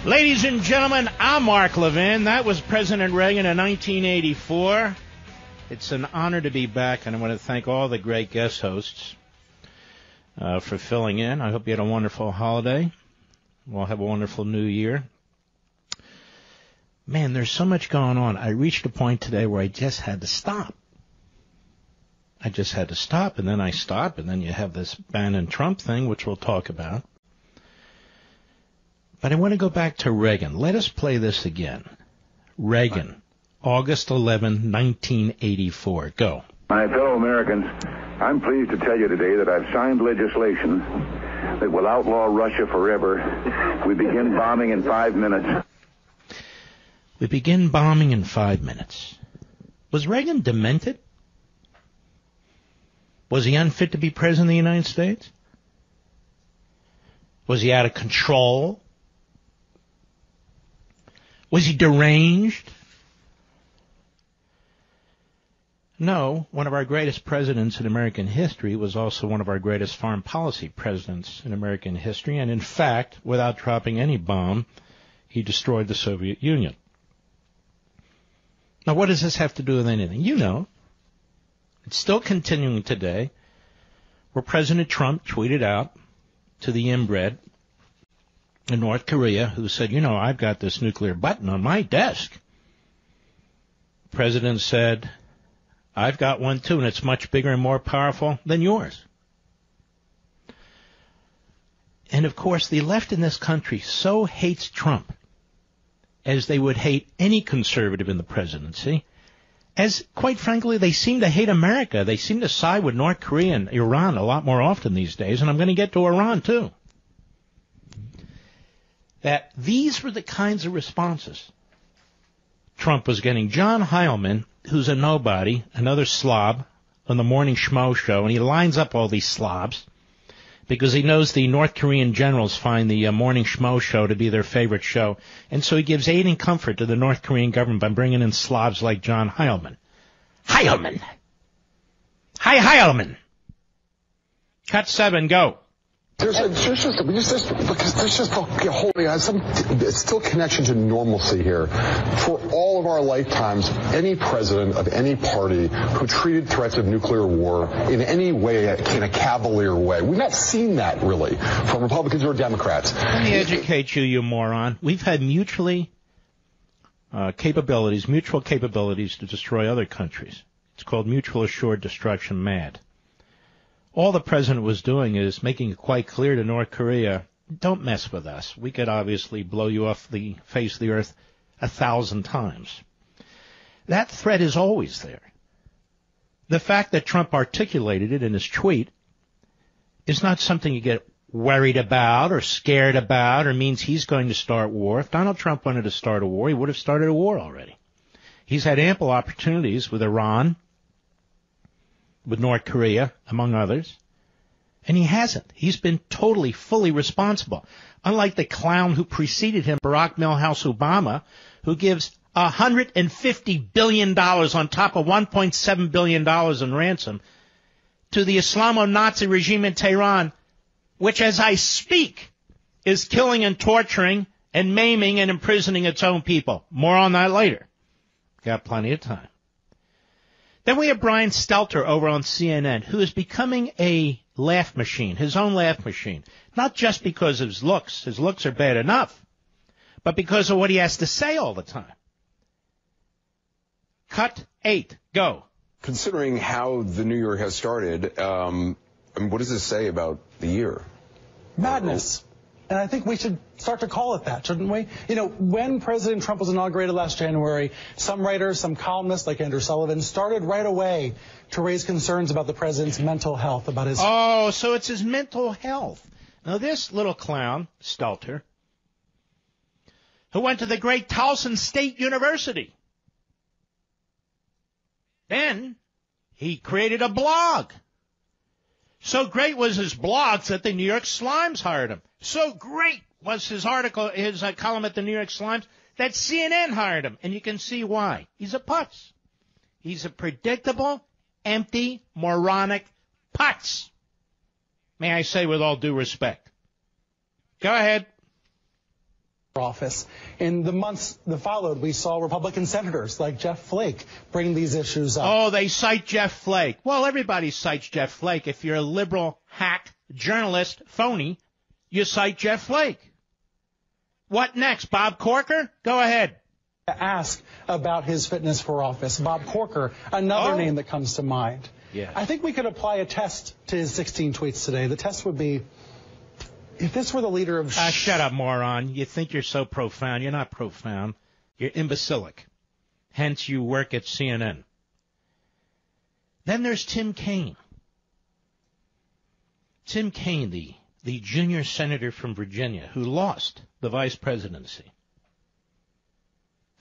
Ladies and gentlemen, I'm Mark Levin. That was President Reagan in 1984. It's an honor to be back, and I want to thank all the great guest hosts for filling in. I hope you had a wonderful holiday. We'll have a wonderful new year. Man, there's so much going on. I reached a point today where I just had to stop. And then I stop, and then you have this Bannon-Trump thing, which we'll talk about. But I want to go back to Reagan. Let us play this again. Reagan, August 11, 1984. Go. My fellow Americans, I'm pleased to tell you today that I've signed legislation that will outlaw Russia forever. We begin bombing in 5 minutes. We begin bombing in 5 minutes. Was Reagan demented? Was he unfit to be president of the United States? Was he out of control? Was he deranged? No, one of our greatest presidents in American history was also one of our greatest foreign policy presidents in American history, and in fact, without dropping any bomb, he destroyed the Soviet Union. Now, what does this have to do with anything? You know. It's still continuing today, where President Trump tweeted out to the inbred in North Korea, who said, you know, I've got this nuclear button on my desk. The president said, I've got one too, and it's much bigger and more powerful than yours. And of course, the left in this country so hates Trump, as they would hate any conservative in the presidency, as, quite frankly, they seem to hate America. They seem to side with North Korea and Iran a lot more often these days, and I'm going to get to Iran, too. That these were the kinds of responses Trump was getting. John Heilman, who's a nobody, another slob, on the Morning Schmo show, and he lines up all these slobs because he knows the North Korean generals find the Morning Schmo show to be their favorite show, and so he gives aid and comfort to the North Korean government by bringing in slobs like John Heilman. Heilman! Hi, Heilman! Cut 7, go. There's just a whole still connection to normalcy here. For all of our lifetimes, any president of any party who treated threats of nuclear war in any way, in a cavalier way, we've not seen that really from Republicans or Democrats. Let me educate you, you moron. We've had mutual capabilities to destroy other countries. It's called mutual assured destruction, MAD. All the president was doing is making it quite clear to North Korea, don't mess with us. We could obviously blow you off the face of the earth 1,000 times. That threat is always there. The fact that Trump articulated it in his tweet is not something you get worried about or scared about or means he's going to start war. If Donald Trump wanted to start a war, he would have started a war already. He's had ample opportunities with Iran, with North Korea, among others, and he hasn't. He's been totally, fully responsible. Unlike the clown who preceded him, Barack Milhouse Obama, who gives $150 billion on top of $1.7 billion in ransom to the Islamo-Nazi regime in Tehran, which, as I speak, is killing and torturing and maiming and imprisoning its own people. More on that later. Got plenty of time. Then we have Brian Stelter over on CNN, who is becoming a laugh machine, his own laugh machine. Not just because of his looks are bad enough, but because of what he has to say all the time. Cut 8, go. Considering how the new year has started, what does this say about the year? Madness. And I think we should start to call it that, shouldn't we? You know, when President Trump was inaugurated last January, some writers, some columnists like Andrew Sullivan started right away to raise concerns about the president's mental health, about his... Oh, so it's his mental health. Now, this little clown, Stelter, who went to the great Towson State University, then he created a blog. So great was his blogs that the New York Slimes hired him. So great was his article, his column at the New York Slimes, that CNN hired him. And you can see why. He's a putz. He's a predictable, empty, moronic putz. May I say with all due respect. Go ahead. office. In the months that followed, we saw Republican senators like Jeff Flake bring these issues up. Oh, they cite Jeff Flake. Well, everybody cites Jeff Flake. If you're a liberal, hack, journalist, phony, you cite Jeff Flake. What next, Bob Corker? Go ahead. Ask about his fitness for office. Bob Corker, another name that comes to mind. Yeah. I think we could apply a test to his 16 tweets today. The test would be, if this were the leader of... Shut up, moron. You think you're so profound. You're not profound. You're imbecilic. Hence, you work at CNN. Then there's Tim Kaine. Tim Kaine, the junior senator from Virginia, who lost the vice presidency.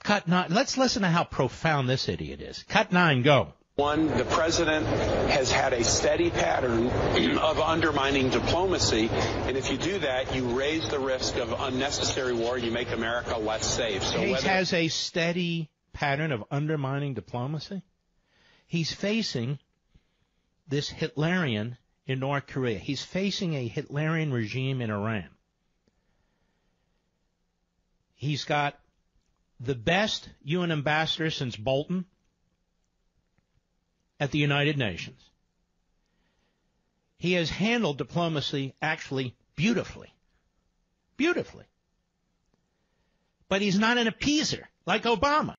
Cut 9. Let's listen to how profound this idiot is. Cut 9, go. One, the president has had a steady pattern of undermining diplomacy, and if you do that, you raise the risk of unnecessary war. You make America less safe. So he has a steady pattern of undermining diplomacy. He's facing this Hitlerian in North Korea. He's facing a Hitlerian regime in Iran. He's got the best UN ambassador since Bolton at the United Nations. He has handled diplomacy actually beautifully. Beautifully. But he's not an appeaser like Obama.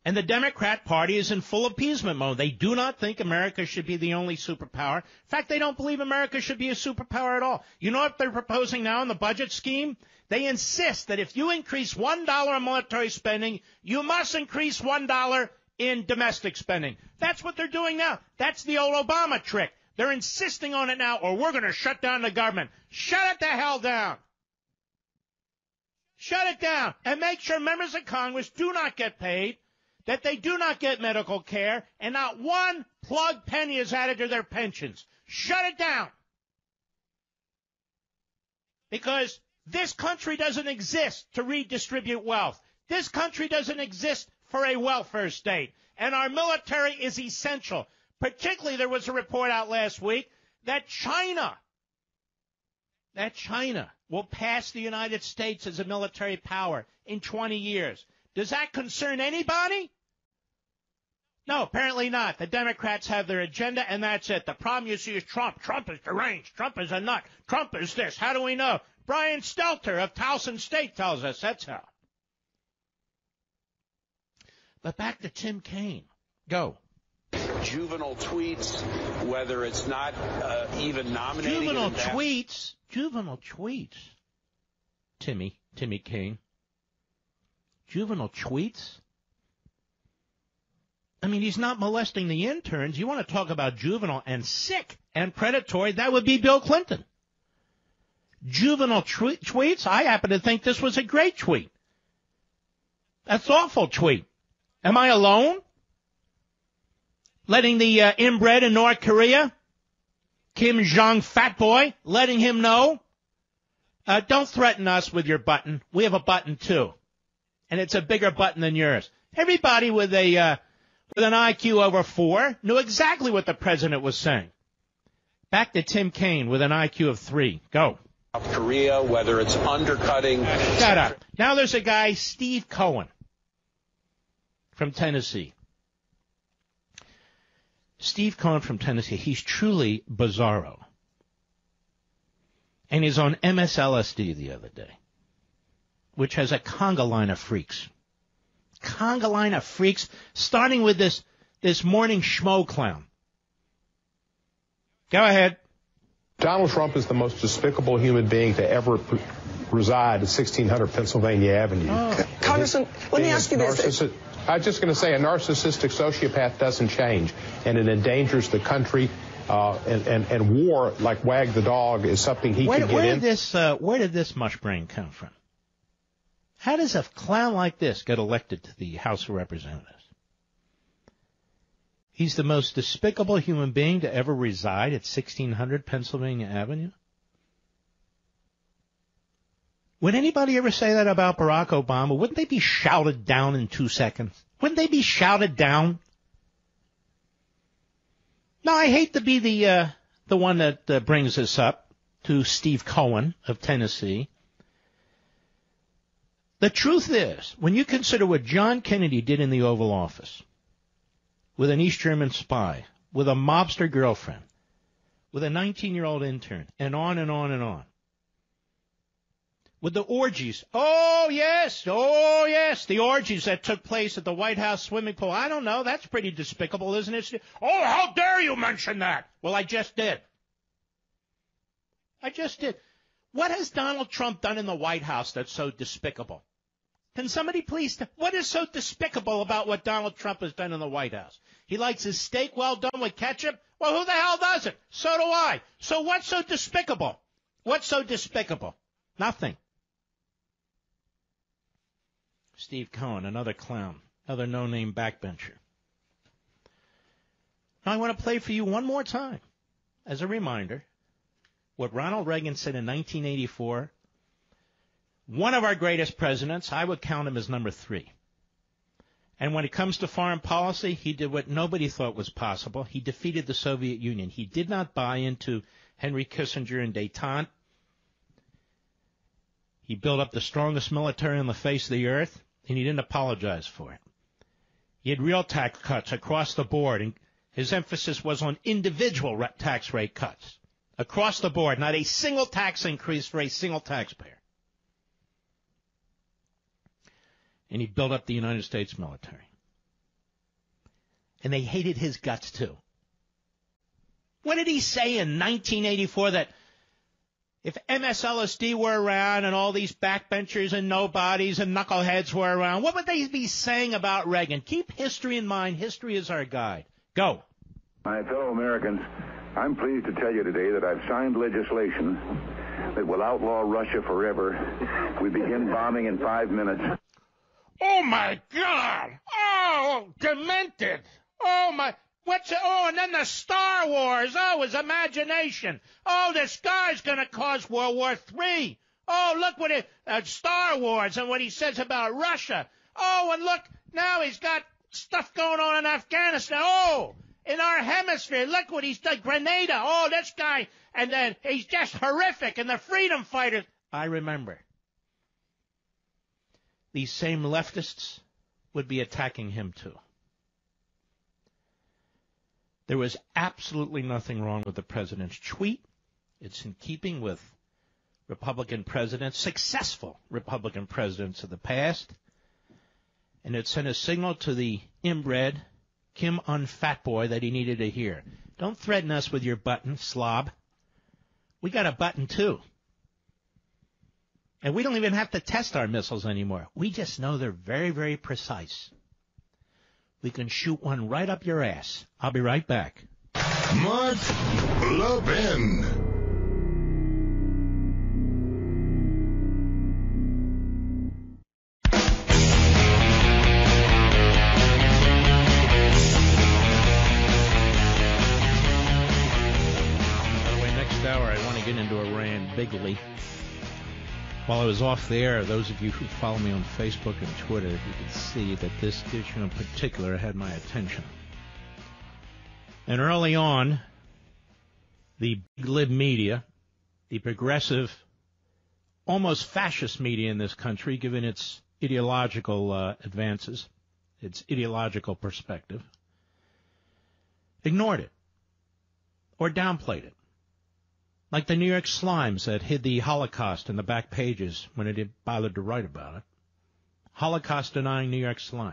And the Democrat Party is in full appeasement mode. They do not think America should be the only superpower. In fact, they don't believe America should be a superpower at all. You know what they're proposing now in the budget scheme? They insist that if you increase $1 in military spending, you must increase $1 in domestic spending. That's what they're doing now. That's the old Obama trick. They're insisting on it now, or we're going to shut down the government. Shut it the hell down. Shut it down. And make sure members of Congress do not get paid, that they do not get medical care, and not one plug penny is added to their pensions. Shut it down. Because this country doesn't exist to redistribute wealth. This country doesn't exist for a welfare state. And our military is essential. Particularly, there was a report out last week that China will pass the United States as a military power in 20 years. Does that concern anybody? No, apparently not. The Democrats have their agenda, and that's it. The problem you see is Trump. Trump is deranged. Trump is a nut. Trump is this. How do we know? Brian Stelter of Towson State tells us that's how. But back to Tim Kaine. Go. Juvenile tweets, whether it's not even nominating. Juvenile tweets. Timmy Kaine. Juvenile tweets? I mean, he's not molesting the interns. You want to talk about juvenile and sick and predatory, that would be Bill Clinton. Juvenile tweets? I happen to think this was a great tweet. That's an awful tweet. Am I alone? Letting the inbred in North Korea, Kim Jong fat boy, letting him know, don't threaten us with your button. We have a button too, and it's a bigger button than yours. Everybody with an IQ over 4 knew exactly what the president was saying. Back to Tim Kaine with an IQ of 3. Go. South Korea, whether it's undercutting. Shut up. Now there's a guy, Steve Cohen, from Tennessee. Steve Cohen from Tennessee, he's truly bizarro. And he's on MSLSD the other day, which has a conga line of freaks. Conga line of freaks, starting with this morning schmo clown. Go ahead. Donald Trump is the most despicable human being to ever reside at 1600 Pennsylvania Avenue. Oh. Congressman, let me ask you this. I was just going to say, a narcissistic sociopath doesn't change, and it endangers the country. And war, like Wag the dog, is something he can get in. Where did this mush brain come from? How does a clown like this get elected to the House of Representatives? He's the most despicable human being to ever reside at 1600 Pennsylvania Avenue? Would anybody ever say that about Barack Obama? Wouldn't they be shouted down in 2 seconds? Wouldn't they be shouted down? No, I hate to be the one that brings this up to Steve Cohen of Tennessee. The truth is, when you consider what John Kennedy did in the Oval Office, with an East German spy, with a mobster girlfriend, with a 19-year-old intern, and on and on and on, with the orgies, oh yes, the orgies that took place at the White House swimming pool. I don't know, that's pretty despicable, isn't it? Oh, how dare you mention that? Well, I just did. What has Donald Trump done in the White House that's so despicable? Can somebody please what is so despicable about what Donald Trump has done in the White House? He likes his steak well done with ketchup? Well, who the hell doesn't? So do I. So what's so despicable? What's so despicable? Nothing. Steve Cohen, another clown, another no-name backbencher. Now I want to play for you one more time, as a reminder, what Ronald Reagan said in 1984. One of our greatest presidents, I would count him as number 3. And when it comes to foreign policy, he did what nobody thought was possible. He defeated the Soviet Union. He did not buy into Henry Kissinger and détente. He built up the strongest military on the face of the earth, and he didn't apologize for it. He had real tax cuts across the board, and his emphasis was on individual tax rate cuts across the board, not a single tax increase for a single taxpayer. And he built up the United States military. And they hated his guts, too. What did he say in 1984 that if MSLSD were around and all these backbenchers and nobodies and knuckleheads were around, what would they be saying about Reagan? Keep history in mind. History is our guide. Go. My fellow Americans, I'm pleased to tell you today that I've signed legislation that will outlaw Russia forever. We begin bombing in 5 minutes. Oh, my God. Oh, demented. Oh, my. And then the Star Wars. Oh, his imagination. Oh, this guy's going to cause World War III. Oh, look what Star Wars and what he says about Russia. Oh, and look, now he's got stuff going on in Afghanistan. Oh, in our hemisphere, look what he's done. Grenada. Oh, this guy. And then he's just horrific. And the freedom fighters. I remember. These same leftists would be attacking him, too. There was absolutely nothing wrong with the president's tweet. It's in keeping with Republican presidents, successful Republican presidents of the past. And it sent a signal to the inbred Kim Un-Fat Boy that he needed to hear. Don't threaten us with your button, slob. We got a button, too. And we don't even have to test our missiles anymore. We just know they're very, very precise. We can shoot one right up your ass. I'll be right back. Mark Levin. By the way, next hour I want to get into Iran bigly. While I was off the air, those of you who follow me on Facebook and Twitter, you can see that this issue in particular had my attention. And early on, the big lib media, the progressive, almost fascist media in this country, given its ideological advances, its ideological perspective, ignored it or downplayed it. Like the New York Slimes that hid the Holocaust in the back pages when they didn't bother to write about it. Holocaust-denying New York Slimes.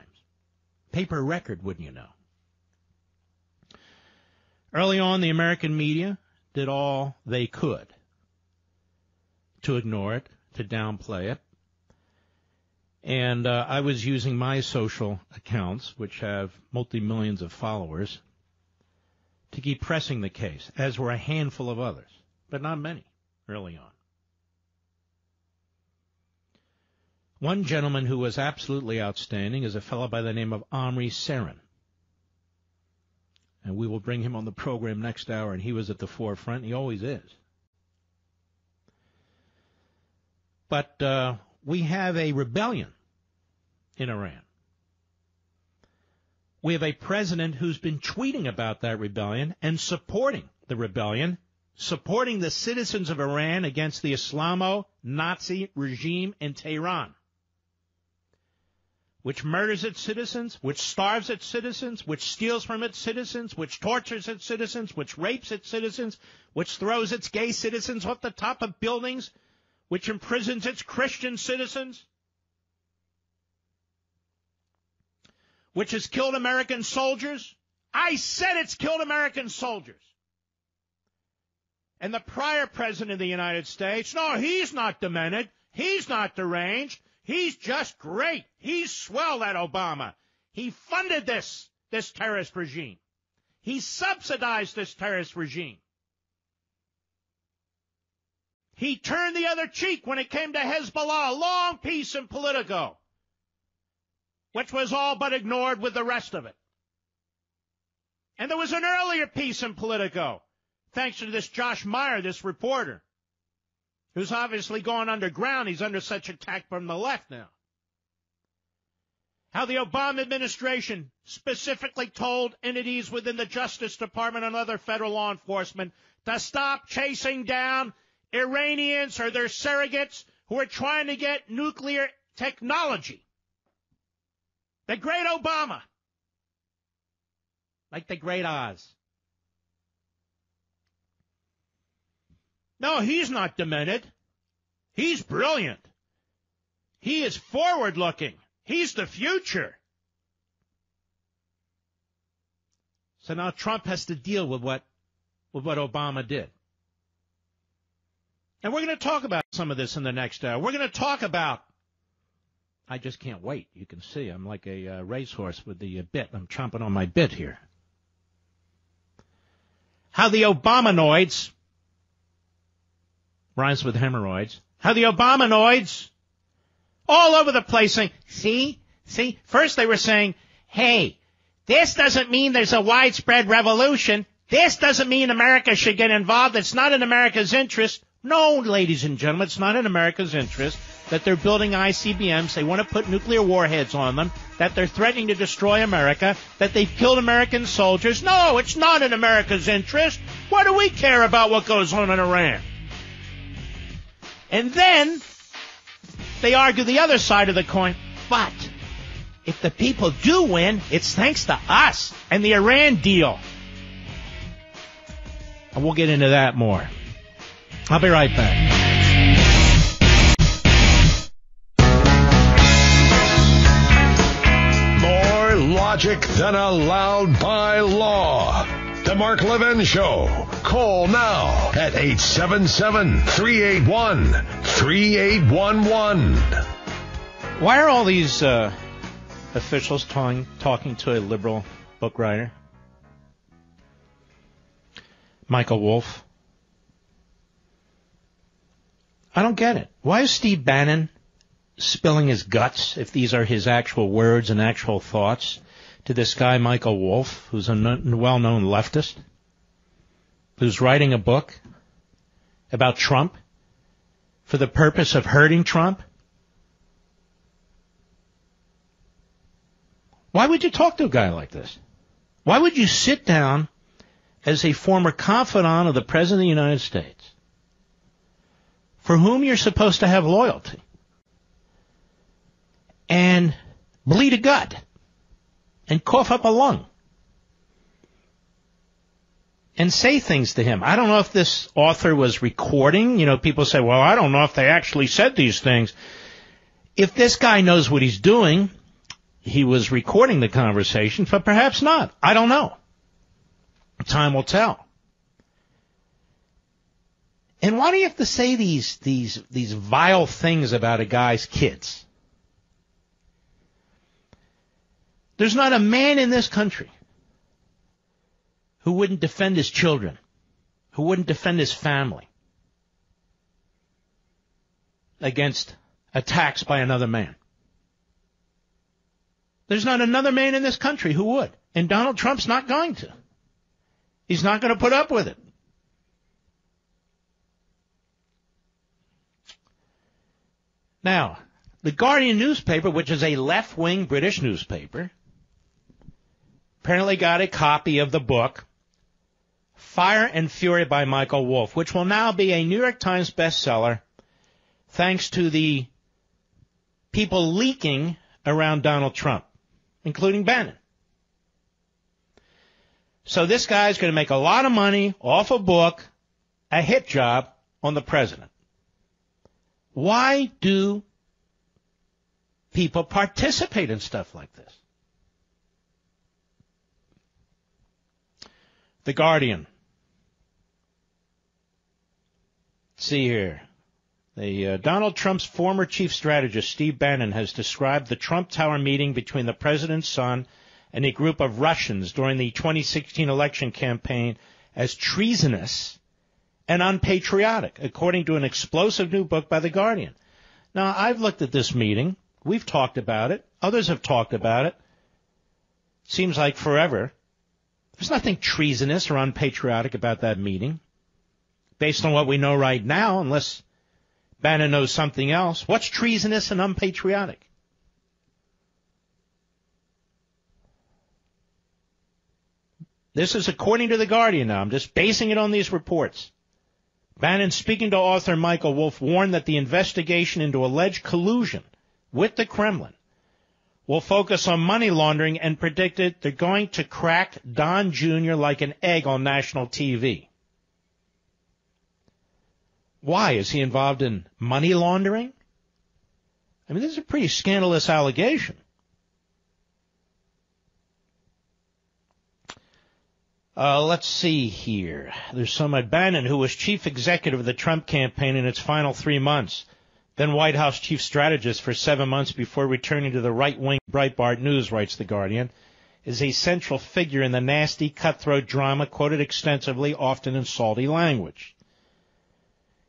Paper record, wouldn't you know? Early on, the American media did all they could to ignore it, to downplay it. And I was using my social accounts, which have multi-millions of followers, to keep pressing the case, as were a handful of others. But not many early on. One gentleman who was absolutely outstanding is a fellow by the name of Omri Sarin. And we will bring him on the program next hour, and he was at the forefront. He always is. But we have a rebellion in Iran. We have a president who's been tweeting about that rebellion and supporting the rebellion, supporting the citizens of Iran against the Islamo-Nazi regime in Tehran. which murders its citizens, which starves its citizens, which steals from its citizens, which tortures its citizens, which rapes its citizens, which throws its gay citizens off the top of buildings, which imprisons its Christian citizens, which has killed American soldiers. I said it's killed American soldiers. And the prior president of the United States, no, he's not demented. He's not deranged. He's just great. He's swell, that Obama. He funded this terrorist regime. He subsidized this terrorist regime. He turned the other cheek when it came to Hezbollah, a long piece in Politico, which was all but ignored with the rest of it. And there was an earlier piece in Politico, thanks to this Josh Meyer, this reporter, who's obviously gone underground. He's under such attack from the left now. How the Obama administration specifically told entities within the Justice Department and other federal law enforcement to stop chasing down Iranians or their surrogates who are trying to get nuclear technology. The great Obama. Like the great Oz. No, he's not demented. He's brilliant. He is forward-looking. He's the future. So now Trump has to deal with what Obama did. And we're going to talk about some of this in the next hour. We're going to talk about, I just can't wait. You can see I'm like a racehorse with the bit. I'm chomping on my bit here. How the Obamanoids, rhymes with hemorrhoids, how the Obamanoids all over the place saying, see, first they were saying, hey, this doesn't mean there's a widespread revolution. This doesn't mean America should get involved. It's not in America's interest. No, ladies and gentlemen, it's not in America's interest that they're building ICBMs. They want to put nuclear warheads on them, that they're threatening to destroy America, that they've killed American soldiers. No, it's not in America's interest. Why do we care about what goes on in Iran? And then they argue the other side of the coin. But if the people do win, it's thanks to us and the Iran deal. And we'll get into that more. I'll be right back. More logic than allowed by law. The Mark Levin Show. Call now at 877-381-3811. Why are all these officials talking to a liberal book writer? Michael Wolff. I don't get it. Why is Steve Bannon spilling his guts, if these are his actual words and actual thoughts, to this guy Michael Wolff, who's a well-known leftist, who's writing a book about Trump for the purpose of hurting Trump? Why would you talk to a guy like this? Why would you sit down as a former confidant of the President of the United States, for whom you're supposed to have loyalty, and bleed a gut and cough up a lung and say things to him? I don't know if this author was recording. You know, people say, well, I don't know if they actually said these things. If this guy knows what he's doing, he was recording the conversation, but perhaps not. I don't know. Time will tell. And why do you have to say these vile things about a guy's kids? There's not a man in this country who wouldn't defend his children, who wouldn't defend his family against attacks by another man. There's not another man in this country who would. And Donald Trump's not going to. He's not going to put up with it. Now, the Guardian newspaper, which is a left-wing British newspaper, apparently got a copy of the book Fire and Fury by Michael Wolff, which will now be a New York Times bestseller thanks to the people leaking around Donald Trump, including Bannon. So this guy's going to make a lot of money off a book, a hit job on the president. Why do people participate in stuff like this? The Guardian. See here. Donald Trump's former chief strategist, Steve Bannon, has described the Trump Tower meeting between the president's son and a group of Russians during the 2016 election campaign as treasonous and unpatriotic, according to an explosive new book by The Guardian. Now, I've looked at this meeting. We've talked about it. Others have talked about it. Seems like forever. There's nothing treasonous or unpatriotic about that meeting, based on what we know right now, unless Bannon knows something else. What's treasonous and unpatriotic? This is according to The Guardian now. I'm just basing it on these reports. Bannon, speaking to author Michael Wolff, warned that the investigation into alleged collusion with the Kremlin will focus on money laundering and predicted they're going to crack Don Jr. like an egg on national TV. Why? Is he involved in money laundering? I mean, this is a pretty scandalous allegation. Let's see here. There's someone, Bannon, who was chief executive of the Trump campaign in its final 3 months, then White House chief strategist for 7 months before returning to the right-wing Breitbart News, writes The Guardian, is a central figure in the nasty, cutthroat drama quoted extensively, often in salty language.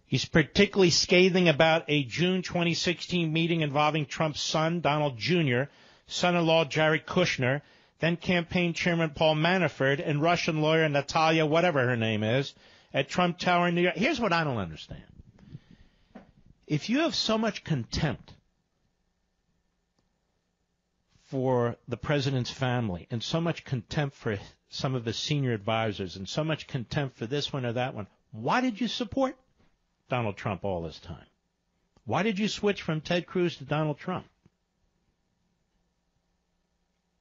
He's particularly scathing about a June 2016 meeting involving Trump's son, Donald Jr., son-in-law Jared Kushner, then campaign chairman Paul Manafort, and Russian lawyer Natalia, whatever her name is, at Trump Tower in New York. Here's what I don't understand. If you have so much contempt for the president's family and so much contempt for some of his senior advisors and so much contempt for this one or that one, why did you support Donald Trump all this time? Why did you switch from Ted Cruz to Donald Trump?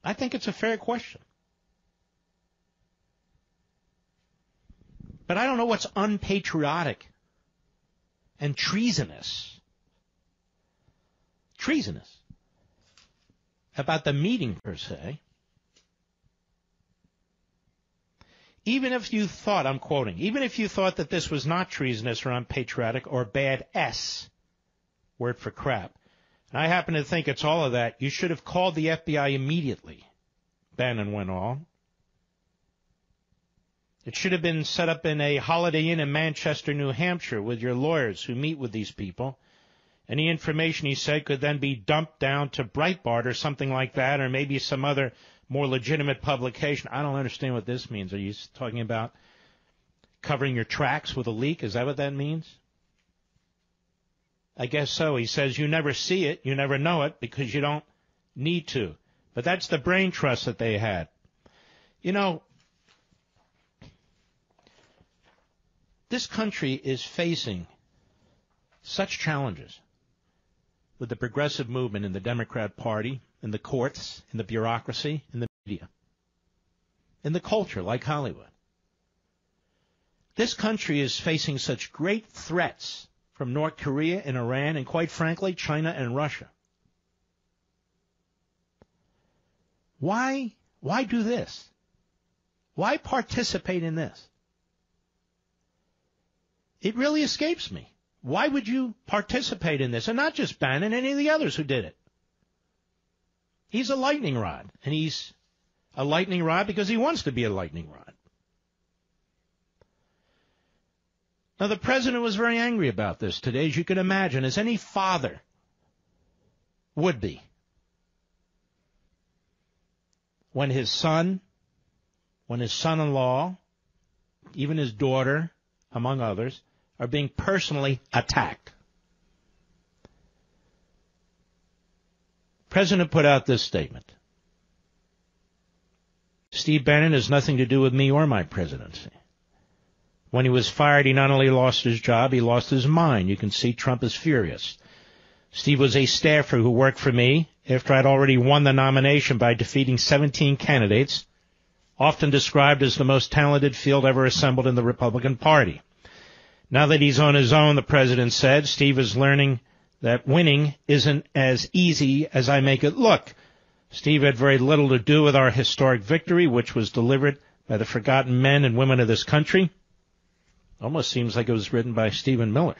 I think it's a fair question. But I don't know what's unpatriotic and treasonous about the meeting per se. Even if you thought, I'm quoting, even if you thought that this was not treasonous or unpatriotic or bad S, word for crap, and I happen to think it's all of that, you should have called the FBI immediately, Bannon went on. It should have been set up in a Holiday Inn in Manchester, New Hampshire, with your lawyers who meet with these people. Any information, he said, could then be dumped down to Breitbart or something like that, or maybe some other more legitimate publication. I don't understand what this means. Are you talking about covering your tracks with a leak? Is that what that means? I guess so. He says you never see it, you never know it, because you don't need to. But that's the brain trust that they had. You know, this country is facing such challenges with the progressive movement in the Democrat Party, in the courts, in the bureaucracy, in the media, in the culture like Hollywood. This country is facing such great threats from North Korea and Iran and, quite frankly, China and Russia. Why do this? Why participate in this? It really escapes me. Why would you participate in this? And not just Bannon, any of the others who did it. He's a lightning rod, and he's a lightning rod because he wants to be a lightning rod. Now, the president was very angry about this today, as you can imagine, as any father would be, when his son, when his son-in-law, even his daughter, among others, are being personally attacked. The president put out this statement. Steve Bannon has nothing to do with me or my presidency. When he was fired, he not only lost his job, he lost his mind. You can see Trump is furious. Steve was a staffer who worked for me after I'd already won the nomination by defeating 17 candidates, often described as the most talented field ever assembled in the Republican Party. Now that he's on his own, the president said, Steve is learning that winning isn't as easy as I make it look. Steve had very little to do with our historic victory, which was delivered by the forgotten men and women of this country. Almost seems like it was written by Stephen Miller.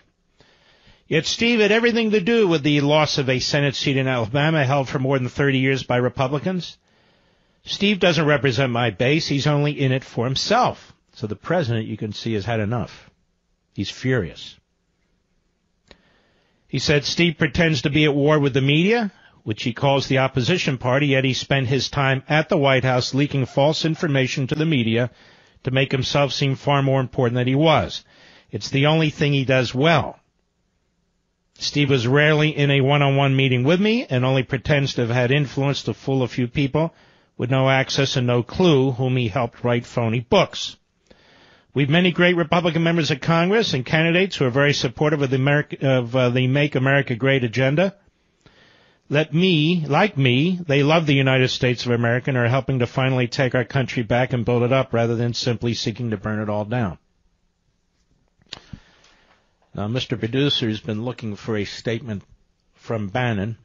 Yet Steve had everything to do with the loss of a Senate seat in Alabama held for more than 30 years by Republicans. Steve doesn't represent my base. He's only in it for himself. So the president, you can see, has had enough. He's furious. He said Steve pretends to be at war with the media, which he calls the opposition party, yet he spent his time at the White House leaking false information to the media to make himself seem far more important than he was. It's the only thing he does well. Steve was rarely in a one-on-one meeting with me and only pretends to have had influence to fool a few people with no access and no clue whom he helped write phony books. We have many great Republican members of Congress and candidates who are very supportive of the Make America Great agenda. Like me, they love the United States of America and are helping to finally take our country back and build it up rather than simply seeking to burn it all down. Now, Mr. Producer has been looking for a statement from Bannon,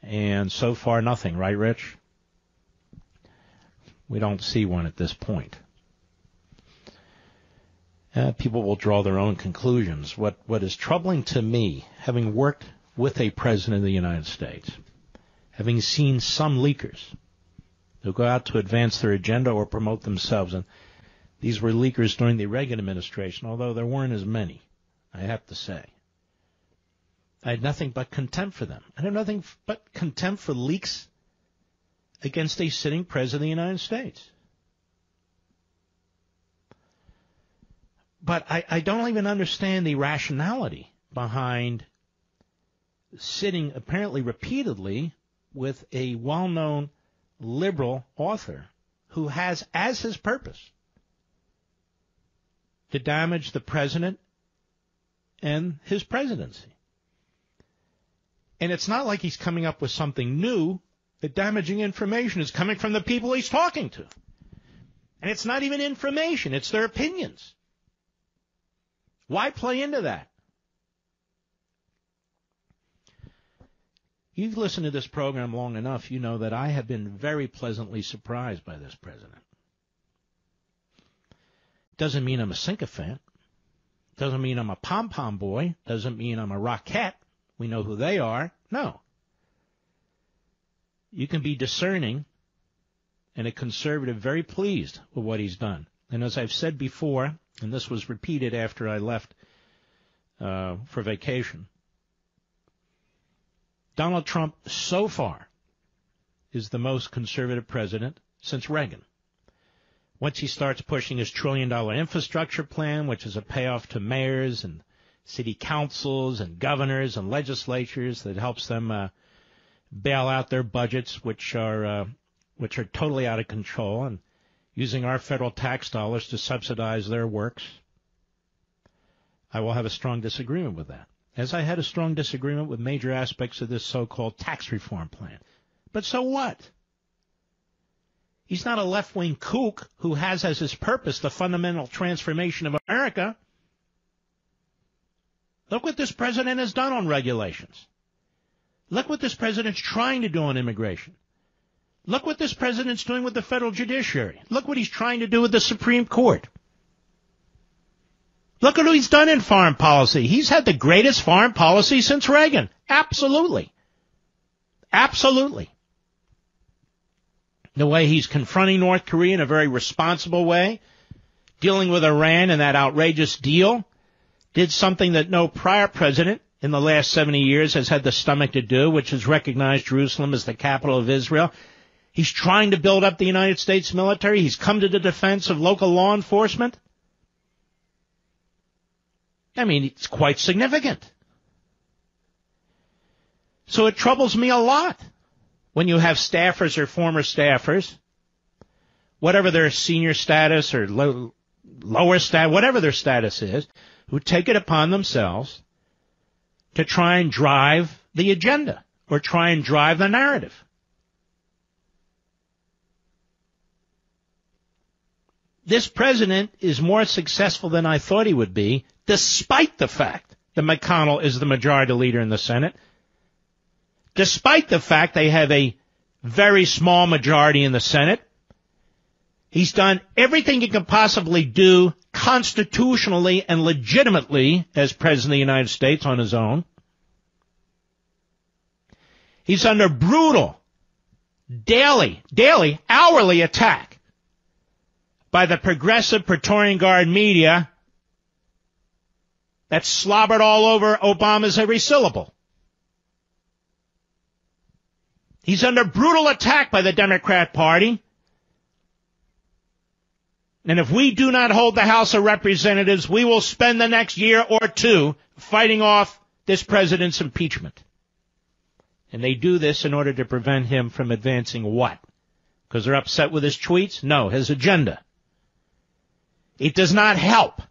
and so far nothing, right, Rich? We don't see one at this point. People will draw their own conclusions. What is troubling to me, having worked with a president of the United States, having seen some leakers who go out to advance their agenda or promote themselves, and these were leakers during the Reagan administration, although there weren't as many, I have to say. I had nothing but contempt for them. I had nothing but contempt for leaks against a sitting president of the United States. But I don't even understand the rationality behind sitting apparently repeatedly with a well-known liberal author who has as his purpose to damage the president and his presidency. And it's not like he's coming up with something new. The damaging information is coming from the people he's talking to. And it's not even information, it's their opinions. Why play into that? You've listened to this program long enough, you know that I have been very pleasantly surprised by this president. Doesn't mean I'm a sycophant. Doesn't mean I'm a pom-pom boy. Doesn't mean I'm a rockette. We know who they are. No. You can be discerning and a conservative very pleased with what he's done. And as I've said before, and this was repeated after I left for vacation, Donald Trump so far is the most conservative president since Reagan. Once he starts pushing his $1 trillion infrastructure plan, which is a payoff to mayors and city councils and governors and legislatures that helps them bail out their budgets, which are totally out of control, and using our federal tax dollars to subsidize their works, I will have a strong disagreement with that, as I had a strong disagreement with major aspects of this so-called tax reform plan. But so what? He's not a left-wing kook who has as his purpose the fundamental transformation of America. Look what this president has done on regulations. Look what this president's trying to do on immigration. Look what this president's doing with the federal judiciary. Look what he's trying to do with the Supreme Court. Look at what he's done in foreign policy. He's had the greatest foreign policy since Reagan. Absolutely. Absolutely. The way he's confronting North Korea in a very responsible way, dealing with Iran and that outrageous deal, did something that no prior president in the last 70 years has had the stomach to do, which is recognize Jerusalem as the capital of Israel. He's trying to build up the United States military. He's come to the defense of local law enforcement. I mean, it's quite significant. So it troubles me a lot when you have staffers or former staffers, whatever their senior status or lower status, whatever their status is, who take it upon themselves to try and drive the agenda or try and drive the narrative. This president is more successful than I thought he would be, despite the fact that McConnell is the majority leader in the Senate, despite the fact they have a very small majority in the Senate. He's done everything he can possibly do constitutionally and legitimately as President of the United States on his own. He's under brutal, daily, hourly attack by the progressive Praetorian Guard media that slobbered all over Obama's every syllable. He's under brutal attack by the Democrat Party. And if we do not hold the House of Representatives, we will spend the next year or two fighting off this president's impeachment. And they do this in order to prevent him from advancing what? Because they're upset with his tweets? No, his agenda. It does not help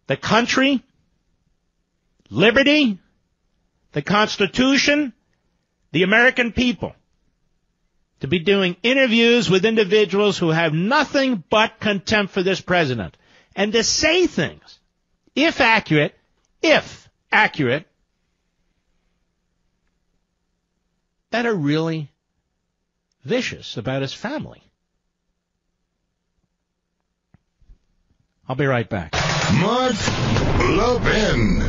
the country, liberty, the Constitution, the American people to be doing interviews with individuals who have nothing but contempt for this president and to say things, if accurate, that are really vicious about his family. I'll be right back. Mark Levin.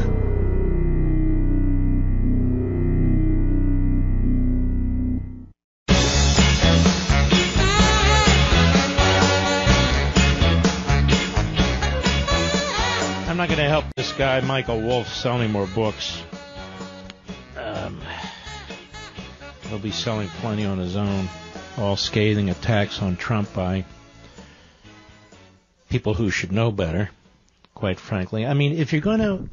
I'm not going to help this guy, Michael Wolff, sell any more books. He'll be selling plenty on his own. All scathing attacks on Trump by people who should know better, quite frankly. I mean, if you're going to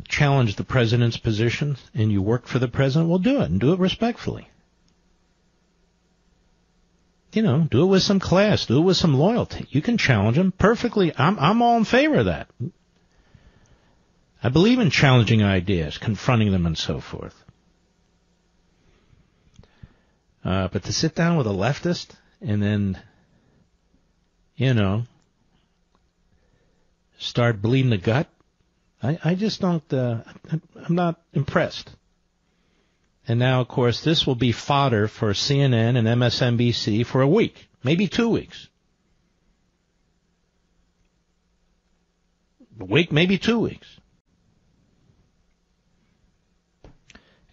challenge the president's position and you work for the president, well, do it, and do it respectfully. You know, do it with some class, do it with some loyalty. You can challenge him perfectly. I'm all in favor of that. I believe in challenging ideas, confronting them, and so forth. But to sit down with a leftist and then, you know, start bleeding the gut, I just don't, I'm not impressed. And now, of course, this will be fodder for CNN and MSNBC for a week, maybe 2 weeks. A week, maybe 2 weeks.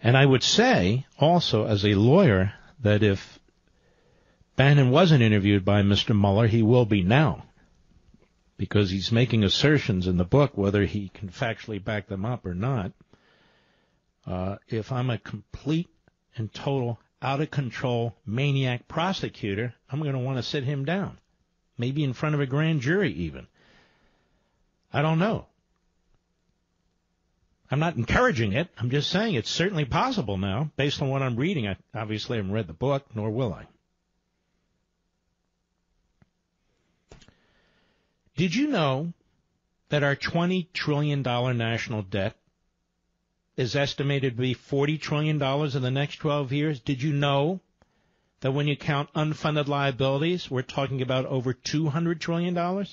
And I would say, also, as a lawyer, that if Bannon wasn't interviewed by Mr. Mueller, he will be now, because he's making assertions in the book, whether he can factually back them up or not. If I'm a complete and total out-of-control maniac prosecutor, I'm going to want to sit him down, maybe in front of a grand jury even. I don't know. I'm not encouraging it. I'm just saying it's certainly possible now, based on what I'm reading. I obviously haven't read the book, nor will I. Did you know that our $20 trillion national debt is estimated to be $40 trillion in the next 12 years? Did you know that when you count unfunded liabilities, we're talking about over $200 trillion?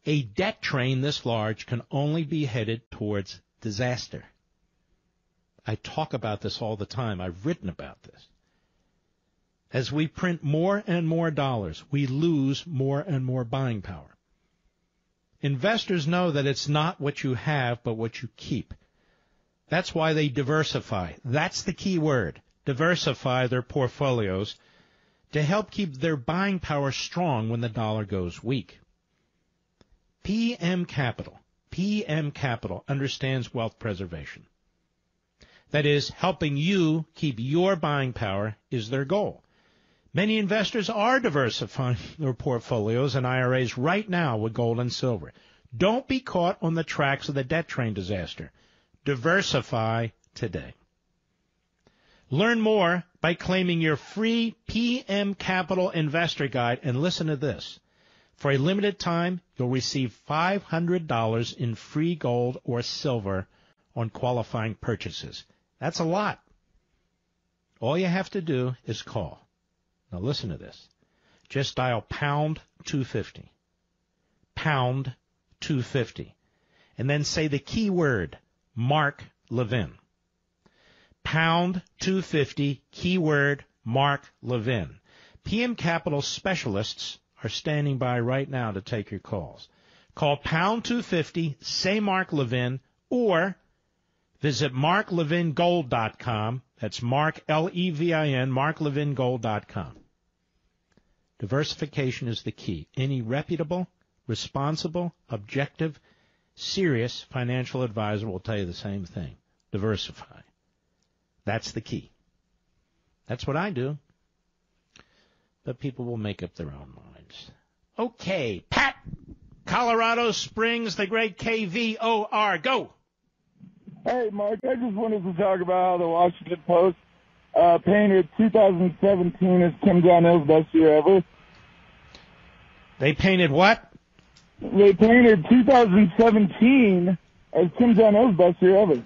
A debt train this large can only be headed towards disaster. I talk about this all the time. I've written about this. As we print more and more dollars, we lose more and more buying power. Investors know that it's not what you have, but what you keep. That's why they diversify. That's the key word. Diversify their portfolios to help keep their buying power strong when the dollar goes weak. PM Capital understands wealth preservation. That is, helping you keep your buying power is their goal. Many investors are diversifying their portfolios and IRAs right now with gold and silver. Don't be caught on the tracks of the debt train disaster. Diversify today. Learn more by claiming your free PM Capital Investor Guide, and listen to this. For a limited time, you'll receive $500 in free gold or silver on qualifying purchases. That's a lot. All you have to do is call. Now listen to this. Just dial pound 250. Pound 250. And then say the keyword, Mark Levin. Pound 250, keyword, Mark Levin. PM Capital specialists are standing by right now to take your calls. Call pound 250, say Mark Levin, or visit marklevingold.com. That's Mark, L-E-V-I-N, marklevingold.com. Diversification is the key. Any reputable, responsible, objective, serious financial advisor will tell you the same thing. Diversify. That's the key. That's what I do. But people will make up their own minds. Okay, Pat, Colorado Springs, the great KVOR. Go. Hey, Mark, I just wanted to talk about how the Washington Post painted 2017 as Kim Jong-il's best year ever. They painted what? They painted 2017 as Kim Jong-il's best year ever.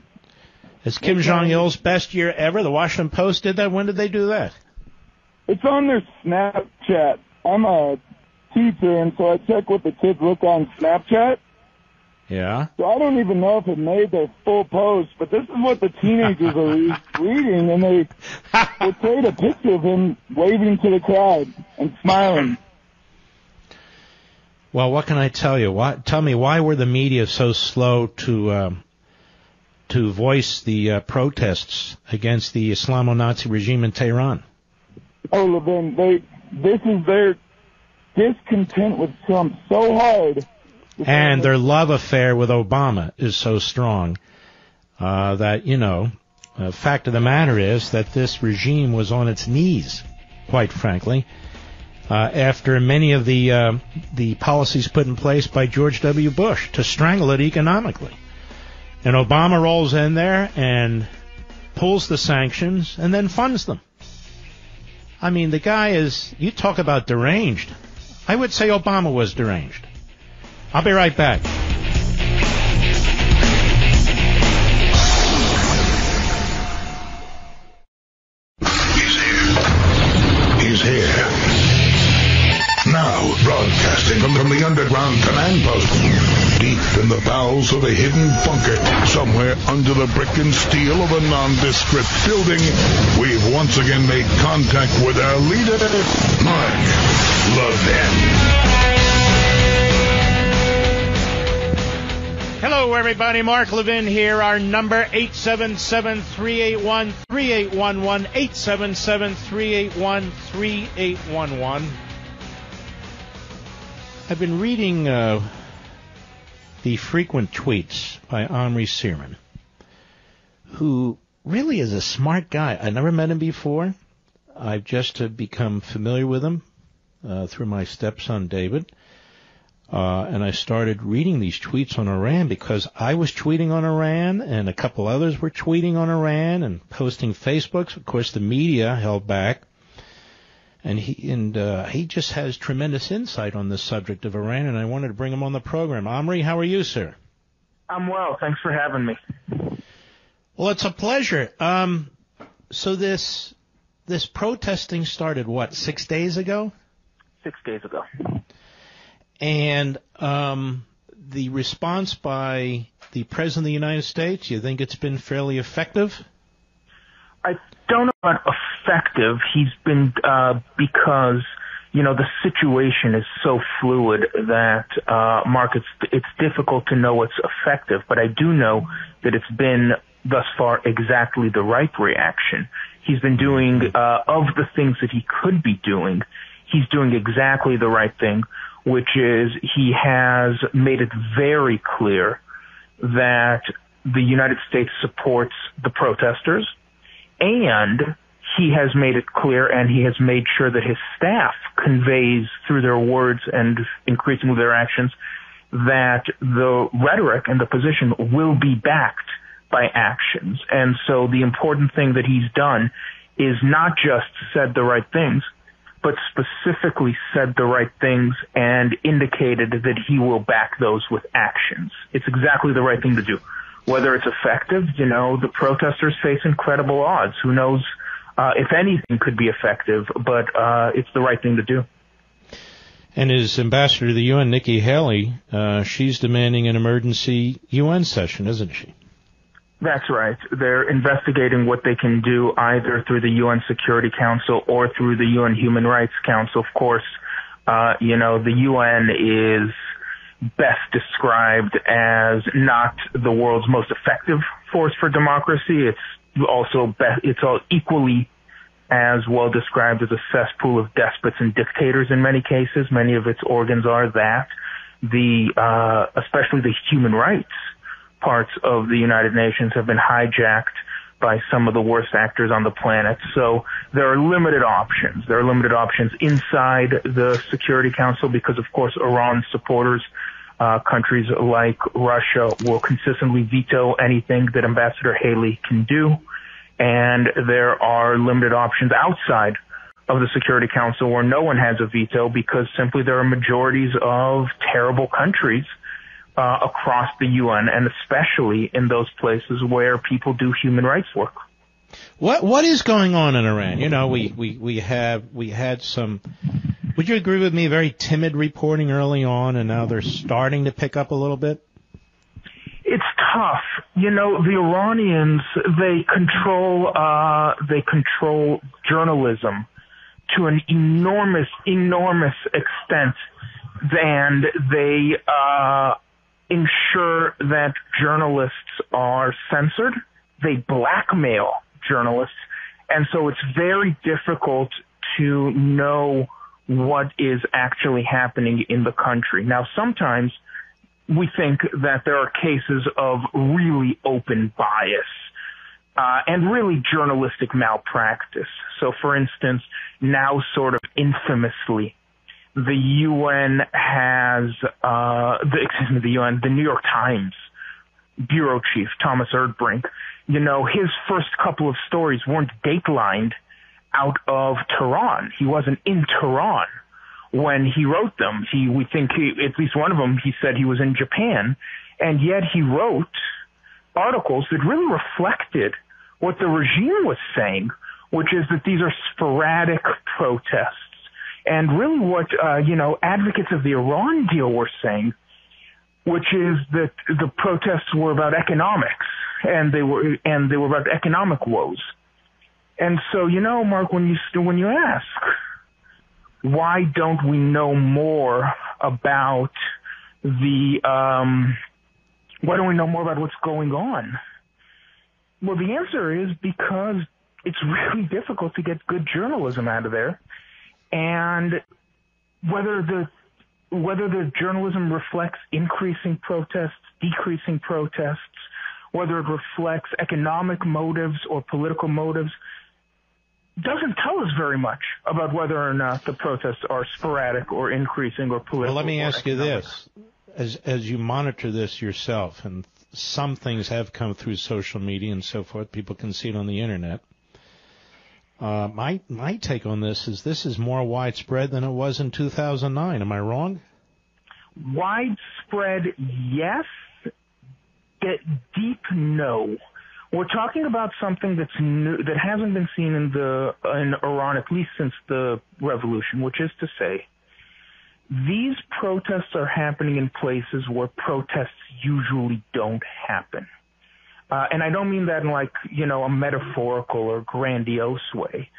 As Kim Jong-il's best year ever? The Washington Post did that? When did they do that? It's on their Snapchat. I'm a teacher, and so I check what the kids look on Snapchat. Yeah. So I don't even know if it made their full post, but this is what the teenagers are reading, and they portrayed a picture of him waving to the crowd and smiling. Well, what can I tell you? Tell me, why were the media so slow to voice the protests against the Islamo-Nazi regime in Tehran? Oh, Levin, this is their discontent with Trump so hard. And their love affair with Obama is so strong that, the fact of the matter is that this regime was on its knees, quite frankly, after many of the policies put in place by George W. Bush to strangle it economically. And Obama rolls in there and pulls the sanctions and then funds them. I mean, the guy is, you talk about deranged. I would say Obama was deranged. I'll be right back. He's here. Now, broadcasting from the underground command post, deep in the bowels of a hidden bunker, somewhere under the brick and steel of a nondescript building, we've once again made contact with our leader, Mark Levin. Hello, everybody. Mark Levin here. Our number, 877-381-3811, 877-381-3811. I've been reading the frequent tweets by Omri Searman, who really is a smart guy. I never met him before. I've just become familiar with him through my stepson, David. And I started reading these tweets on Iran because I was tweeting on Iran and a couple others were tweeting on Iran and posting Facebooks. Of course, the media held back. And he just has tremendous insight on this subject of Iran, and I wanted to bring him on the program. Omri, how are you, sir? I'm well. Thanks for having me. Well, it's a pleasure. So this protesting started, 6 days ago? 6 days ago. And the response by the President of the United States, you think it's been fairly effective? I don't know about effective. He's been, because, the situation is so fluid that, Mark, it's difficult to know what's effective, but I do know that it's been thus far exactly the right reaction. He's been doing, of the things that he could be doing, he's doing exactly the right thing, which is he has made it very clear that the United States supports the protesters, and he has made it clear and he has made sure that his staff conveys through their words and increasingly their actions that the rhetoric and the position will be backed by actions. And so the important thing that he's done is not just said the right things, but specifically said the right things and indicated that he will back those with actions. It's exactly the right thing to do. Whether it's effective, the protesters face incredible odds. Who knows if anything could be effective, but it's the right thing to do. And as ambassador to the UN, Nikki Haley, she's demanding an emergency UN session, isn't she? That's right. They're investigating what they can do either through the UN Security Council or through the UN Human Rights Council. Of course, the UN is best described as not the world's most effective force for democracy. It's also equally as well described as a cesspool of despots and dictators in many cases. Many of its organs are that. Especially the human rights parts of the United Nations have been hijacked by some of the worst actors on the planet. So there are limited options. There are limited options inside the Security Council because, of course, Iran supporters, countries like Russia, will consistently veto anything that Ambassador Haley can do. And there are limited options outside of the Security Council where no one has a veto because simply there are majorities of terrible countries across the UN, and especially in those places where people do human rights work. What is going on in Iran? We had some. Would you agree with me? Very timid reporting early on, and now they're starting to pick up a little bit. It's tough. The Iranians, they control journalism to an enormous extent, and they ensure that journalists are censored. They blackmail journalists, and so it's very difficult to know what is actually happening in the country. Now, sometimes we think that there are cases of really open bias and really journalistic malpractice. So, for instance, now sort of infamously, the UN has, the New York Times bureau chief, Thomas Erdbrink, his first couple of stories weren't datelined out of Tehran. He wasn't in Tehran when he wrote them. We think at least one of them, he said he was in Japan, and yet he wrote articles that really reflected what the regime was saying, which is that these are sporadic protests. And really what, advocates of the Iran deal were saying, which is that the protests were about economics, and they were about economic woes. And so, Mark, when you ask, why don't we know more about why don't we know more about what's going on? Well, the answer is because it's really difficult to get good journalism out of there. And whether the journalism reflects increasing protests, decreasing protests, whether it reflects economic motives or political motives, doesn't tell us very much about whether or not the protests are sporadic or increasing or political. Well, let me ask you this. As you monitor this yourself, and some things have come through social media and so forth, people can see it on the Internet. My take on this is more widespread than it was in 2009. Am I wrong? Widespread, yes. Deep, no. We're talking about something that's new, that hasn't been seen in Iran at least since the revolution, which is to say, these protests are happening in places where protests usually don't happen. And I don't mean that in a metaphorical or grandiose way.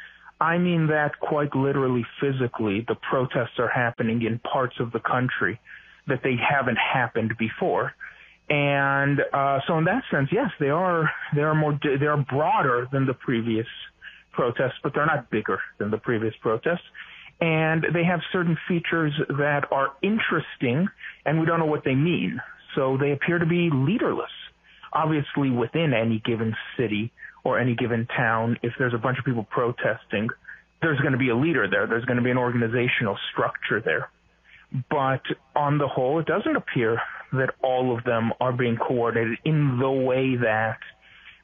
I mean that quite literally, physically, the protests are happening in parts of the country that they haven't happened before. And so in that sense, yes, they are broader than the previous protests, but they're not bigger than the previous protests. And they have certain features that are interesting, and we don't know what they mean. So they appear to be leaderless. Obviously, within any given city or any given town, if there's a bunch of people protesting, there's going to be a leader there. There's going to be an organizational structure there. But on the whole, it doesn't appear that all of them are being coordinated in the way that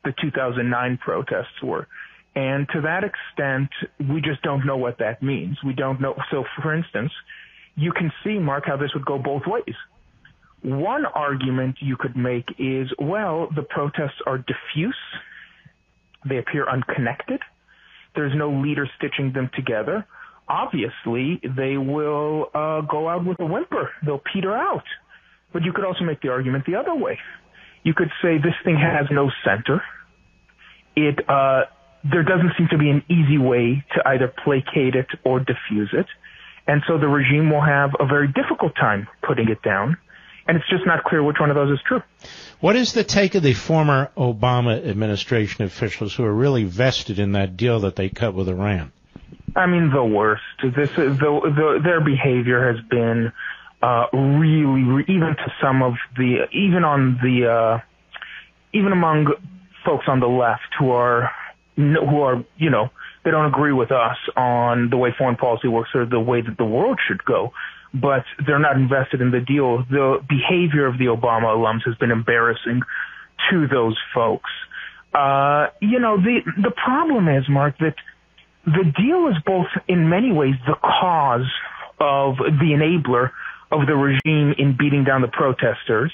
the 2009 protests were. And to that extent, we just don't know what that means. We don't know. So, for instance, you can see, Mark, how this would go both ways. One argument you could make is, well, the protests are diffuse. They appear unconnected. There's no leader stitching them together. Obviously, they will go out with a whimper. They'll peter out. But you could also make the argument the other way. You could say this thing has no center. There doesn't seem to be an easy way to either placate it or diffuse it. And so the regime will have a very difficult time putting it down. And it's just not clear which one of those is true. What is the take of the former Obama administration officials who are really vested in that deal that they cut with Iran? I mean, the worst. Their behavior has been really, even to some of the, even among folks on the left who are, you know, they don't agree with us on the way foreign policy works or the way that the world should go, but they're not invested in the deal. The behavior of the Obama alums has been embarrassing to those folks. You know, the problem is, Mark, that the deal is both in many ways the cause of the enabler of the regime in beating down the protesters,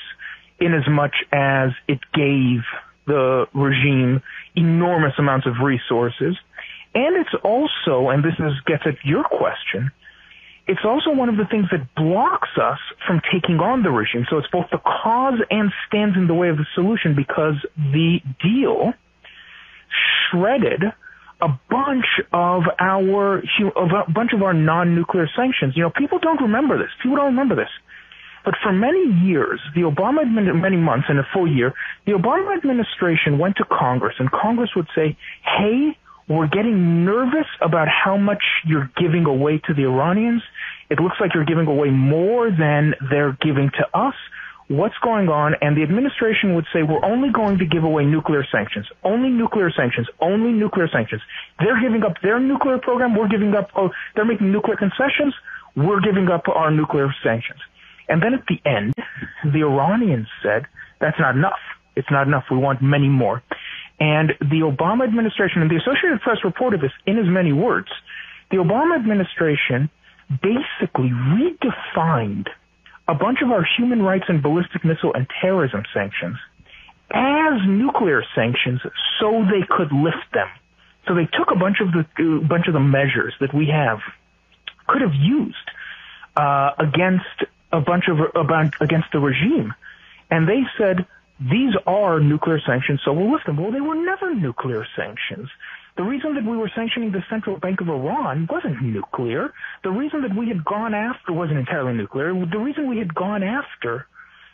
in as much as it gave the regime enormous amounts of resources. And it's also, and this gets at your question, it's also one of the things that blocks us from taking on the regime. So it's both the cause and stands in the way of the solution, because the deal shredded a bunch of our non-nuclear sanctions. You know, people don't remember this. But for many years, many months and a full year, the Obama administration went to Congress, and Congress would say, hey, we're getting nervous about how much you're giving away to the Iranians. It looks like you're giving away more than they're giving to us. What's going on? And the administration would say, we're only going to give away nuclear sanctions. Only nuclear sanctions. Only nuclear sanctions. They're giving up their nuclear program. We're giving up, they're making nuclear concessions. We're giving up our nuclear sanctions. And then at the end, the Iranians said, that's not enough. It's not enough. We want many more. And the Obama administration, and the Associated Press reported this in as many words, the Obama administration basically redefined a bunch of our human rights and ballistic missile and terrorism sanctions as nuclear sanctions so they could lift them. So they took a bunch of the measures that we could have used against the regime, and they said, these are nuclear sanctions, so we'll lift them. Well, they were never nuclear sanctions. The reason that we were sanctioning the Central Bank of Iran wasn't nuclear. The reason that we had gone after wasn't entirely nuclear. The reason we had gone after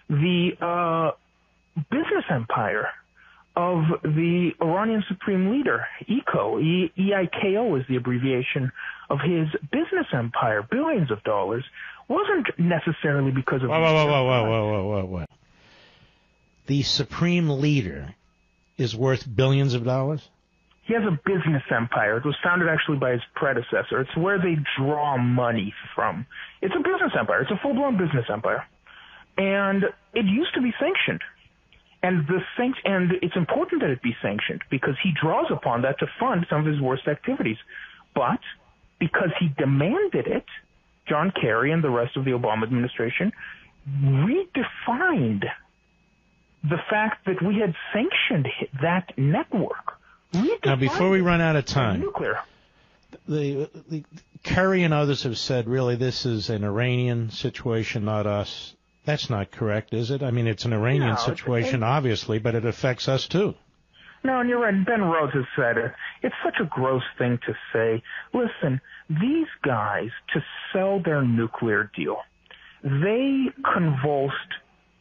the business empire of the Iranian supreme leader, EIKO is the abbreviation of his business empire, billions of dollars, wasn't necessarily because of... Whoa. The supreme leader is worth billions of dollars? He has a business empire. It was founded actually by his predecessor. It's where they draw money from. It's a business empire. It's a full-blown business empire. And it used to be sanctioned. And it's important that it be sanctioned because he draws upon that to fund some of his worst activities. But because he demanded it, John Kerry and the rest of the Obama administration redefined the fact that we had sanctioned that network. Now, before we run out of time, the Kerry and others have said, really, this is an Iranian situation, not us. That's not correct, is it? I mean, it's an Iranian situation, obviously, but it affects us, too. No, and you're right. Ben Rhodes has said it. It's such a gross thing to say. Listen, these guys, to sell their nuclear deal, they convulsed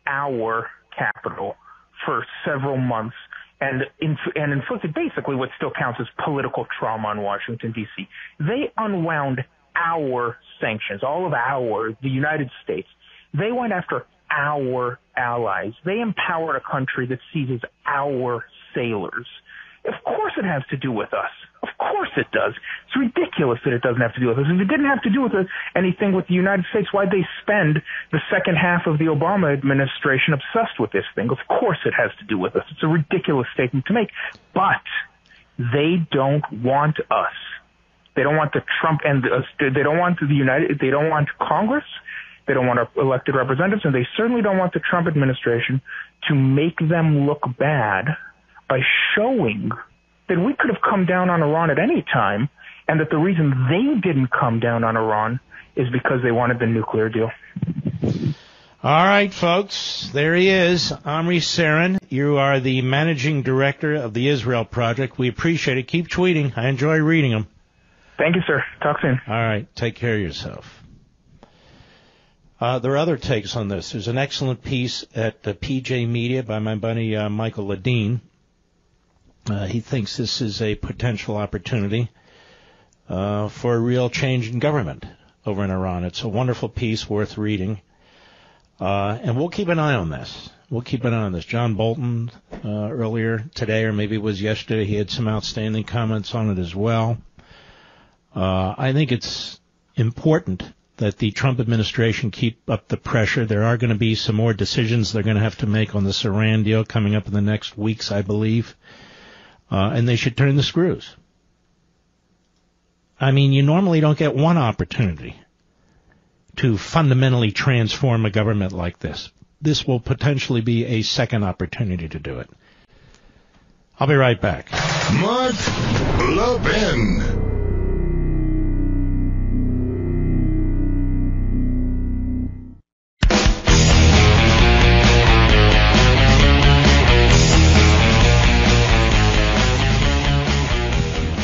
our capital for several months and inflicted basically what still counts as political trauma on Washington, D.C. They unwound our sanctions, the United States. They went after our allies. They empowered a country that seizes our sailors. Of course it has to do with us. Of course it does. It's ridiculous that it doesn't have to do with us. If it didn't have to do with anything with the United States, why'd they spend the second half of the Obama administration obsessed with this thing? Of course it has to do with us. It's a ridiculous statement to make. But they don't want us. They don't want the Trump and they don't want the they don't want Congress. They don't want our elected representatives, and they certainly don't want the Trump administration to make them look bad by showing that we could have come down on Iran at any time, and that the reason they didn't come down on Iran is because they wanted the nuclear deal. All right, folks, there he is, Omri Sarin. You are the managing director of the Israel Project. We appreciate it. Keep tweeting. I enjoy reading them. Thank you, sir. Talk soon. All right, take care of yourself. There are other takes on this. There's an excellent piece at the PJ Media by my buddy Michael Ledeen. He thinks this is a potential opportunity for a real change in government over in Iran. It's a wonderful piece worth reading. And we'll keep an eye on this. John Bolton, earlier today, or maybe it was yesterday, he had some outstanding comments on it as well. I think it's important that the Trump administration keep up the pressure. There are going to be some more decisions they're going to have to make on this Iran deal coming up in the next weeks, I believe. And they should turn the screws. I mean, you normally don't get one opportunity to fundamentally transform a government like this. This will potentially be a second opportunity to do it. I'll be right back. Mark Levin.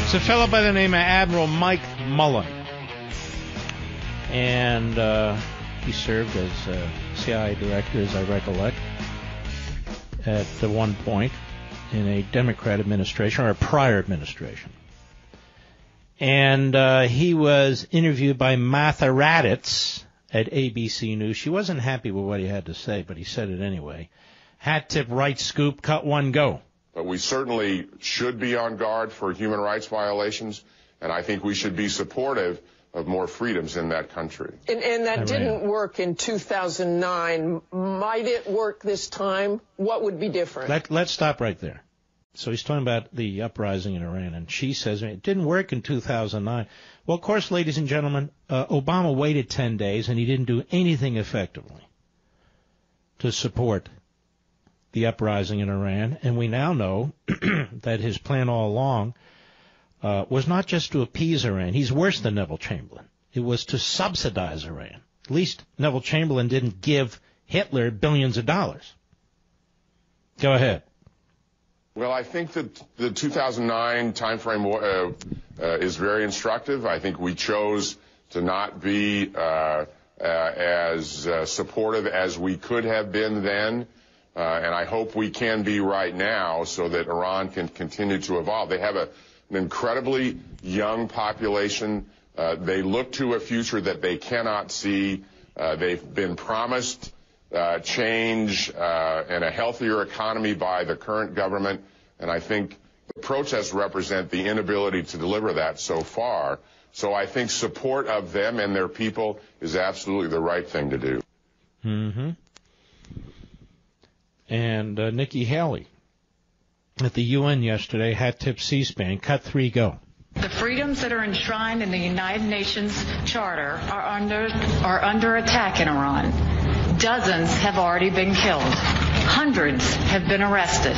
It's a fellow by the name of Admiral Mike Mullen. And he served as CIA director, as I recollect, at one point in a Democrat administration, or a prior administration. And he was interviewed by Martha Raddatz at ABC News. She wasn't happy with what he had to say, but he said it anyway. Hat tip, right scoop, cut one, go. But we certainly should be on guard for human rights violations, and I think we should be supportive of more freedoms in that country. And that didn't work in 2009. Might it work this time? What would be different? Let's stop right there. So he's talking about the uprising in Iran, and she says it didn't work in 2009. Well, of course, ladies and gentlemen, Obama waited 10 days, and he didn't do anything effectively to support the uprising in Iran. And we now know that his plan all along was not just to appease Iran. He's worse than Neville Chamberlain. It was to subsidize Iran. At least Neville Chamberlain didn't give Hitler billions of dollars. Go ahead. Well, I think that the 2009 timeframe is very instructive. I think we chose to not be as supportive as we could have been then. And I hope we can be right now so that Iran can continue to evolve. They have an incredibly young population. They look to a future that they cannot see. They've been promised change and a healthier economy by the current government. And I think the protests represent the inability to deliver that so far. So I think support of them and their people is absolutely the right thing to do. Mm-hmm. And Nikki Haley at the UN yesterday, hat tip C-SPAN, cut 3, go. The freedoms that are enshrined in the United Nations Charter are under attack in Iran. Dozens have already been killed. Hundreds have been arrested.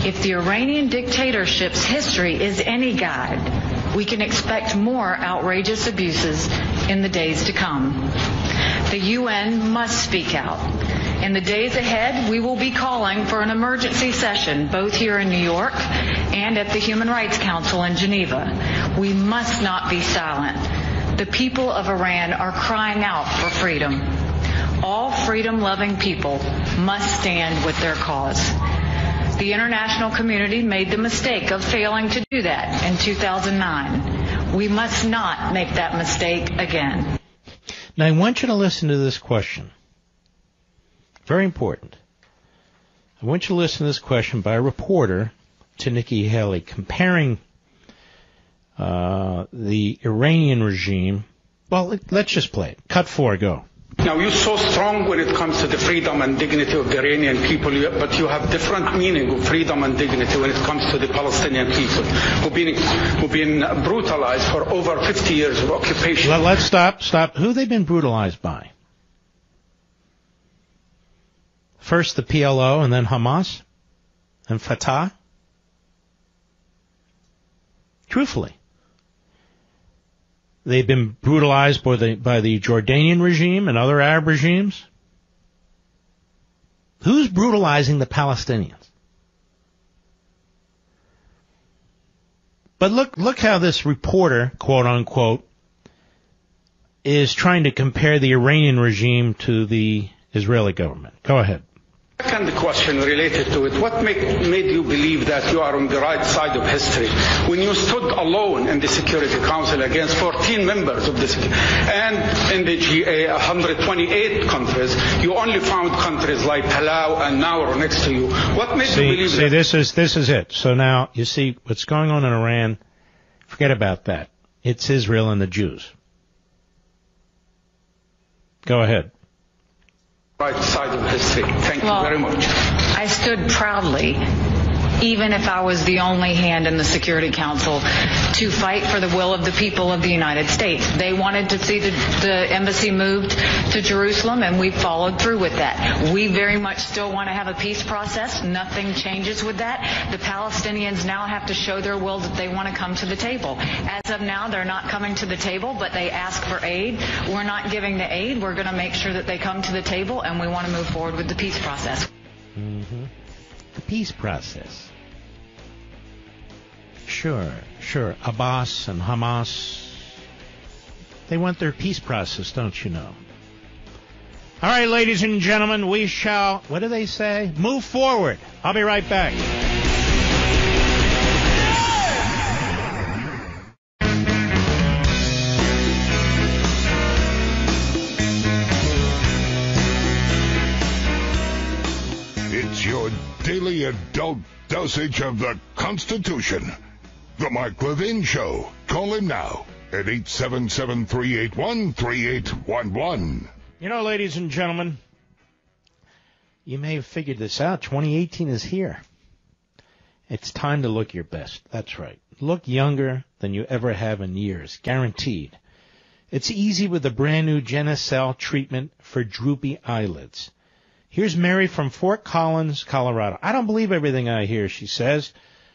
If the Iranian dictatorship's history is any guide, we can expect more outrageous abuses in the days to come. The UN must speak out. In the days ahead, we will be calling for an emergency session, both here in New York and at the Human Rights Council in Geneva. We must not be silent. The people of Iran are crying out for freedom. All freedom-loving people must stand with their cause. The international community made the mistake of failing to do that in 2009. We must not make that mistake again. Now, I want you to listen to this question. Very important. I want you to listen to this question by a reporter to Nikki Haley, comparing the Iranian regime. Well, let's just play it. Cut 4, go. Now, you're so strong when it comes to the freedom and dignity of the Iranian people, but you have different meaning of freedom and dignity when it comes to the Palestinian people who've been brutalized for over 50 years of occupation. Let's stop. Who they've been brutalized by? First the PLO and then Hamas and Fatah. Truthfully. They've been brutalized by the Jordanian regime and other Arab regimes. Who's brutalizing the Palestinians? But look how this reporter, quote unquote, is trying to compare the Iranian regime to the Israeli government. Go ahead. Second question related to it. What made you believe that you are on the right side of history when you stood alone in the Security Council against 14 members of the and in the GA 128 countries, you only found countries like Palau and Nauru next to you. What made you believe that? This is it. So now you see what's going on in Iran. Forget about that. It's Israel and the Jews. Go ahead. Right side of history. Thank you very much. I stood proudly, even if I was the only hand in the Security Council, to fight for the will of the people of the United States. They wanted to see the embassy moved to Jerusalem, and we followed through with that. We very much still want to have a peace process. Nothing changes with that. The Palestinians now have to show their will that they want to come to the table. As of now, they're not coming to the table, but they ask for aid. We're not giving the aid. We're going to make sure that they come to the table, and we want to move forward with the peace process. Mm-hmm. The peace process. Sure. Abbas and Hamas, they want their peace process, don't you know? All right, ladies and gentlemen, we shall, what do they say? Move forward. I'll be right back. It's your daily adult dosage of the Constitution. The Mark Levin Show. Call him now at 877-381-3811. You know, ladies and gentlemen, you may have figured this out. 2018 is here. It's time to look your best. That's right. Look younger than you ever have in years. Guaranteed. It's easy with the brand new Genicel treatment for droopy eyelids. Here's Mary from Fort Collins, Colorado. I don't believe everything I hear, she says.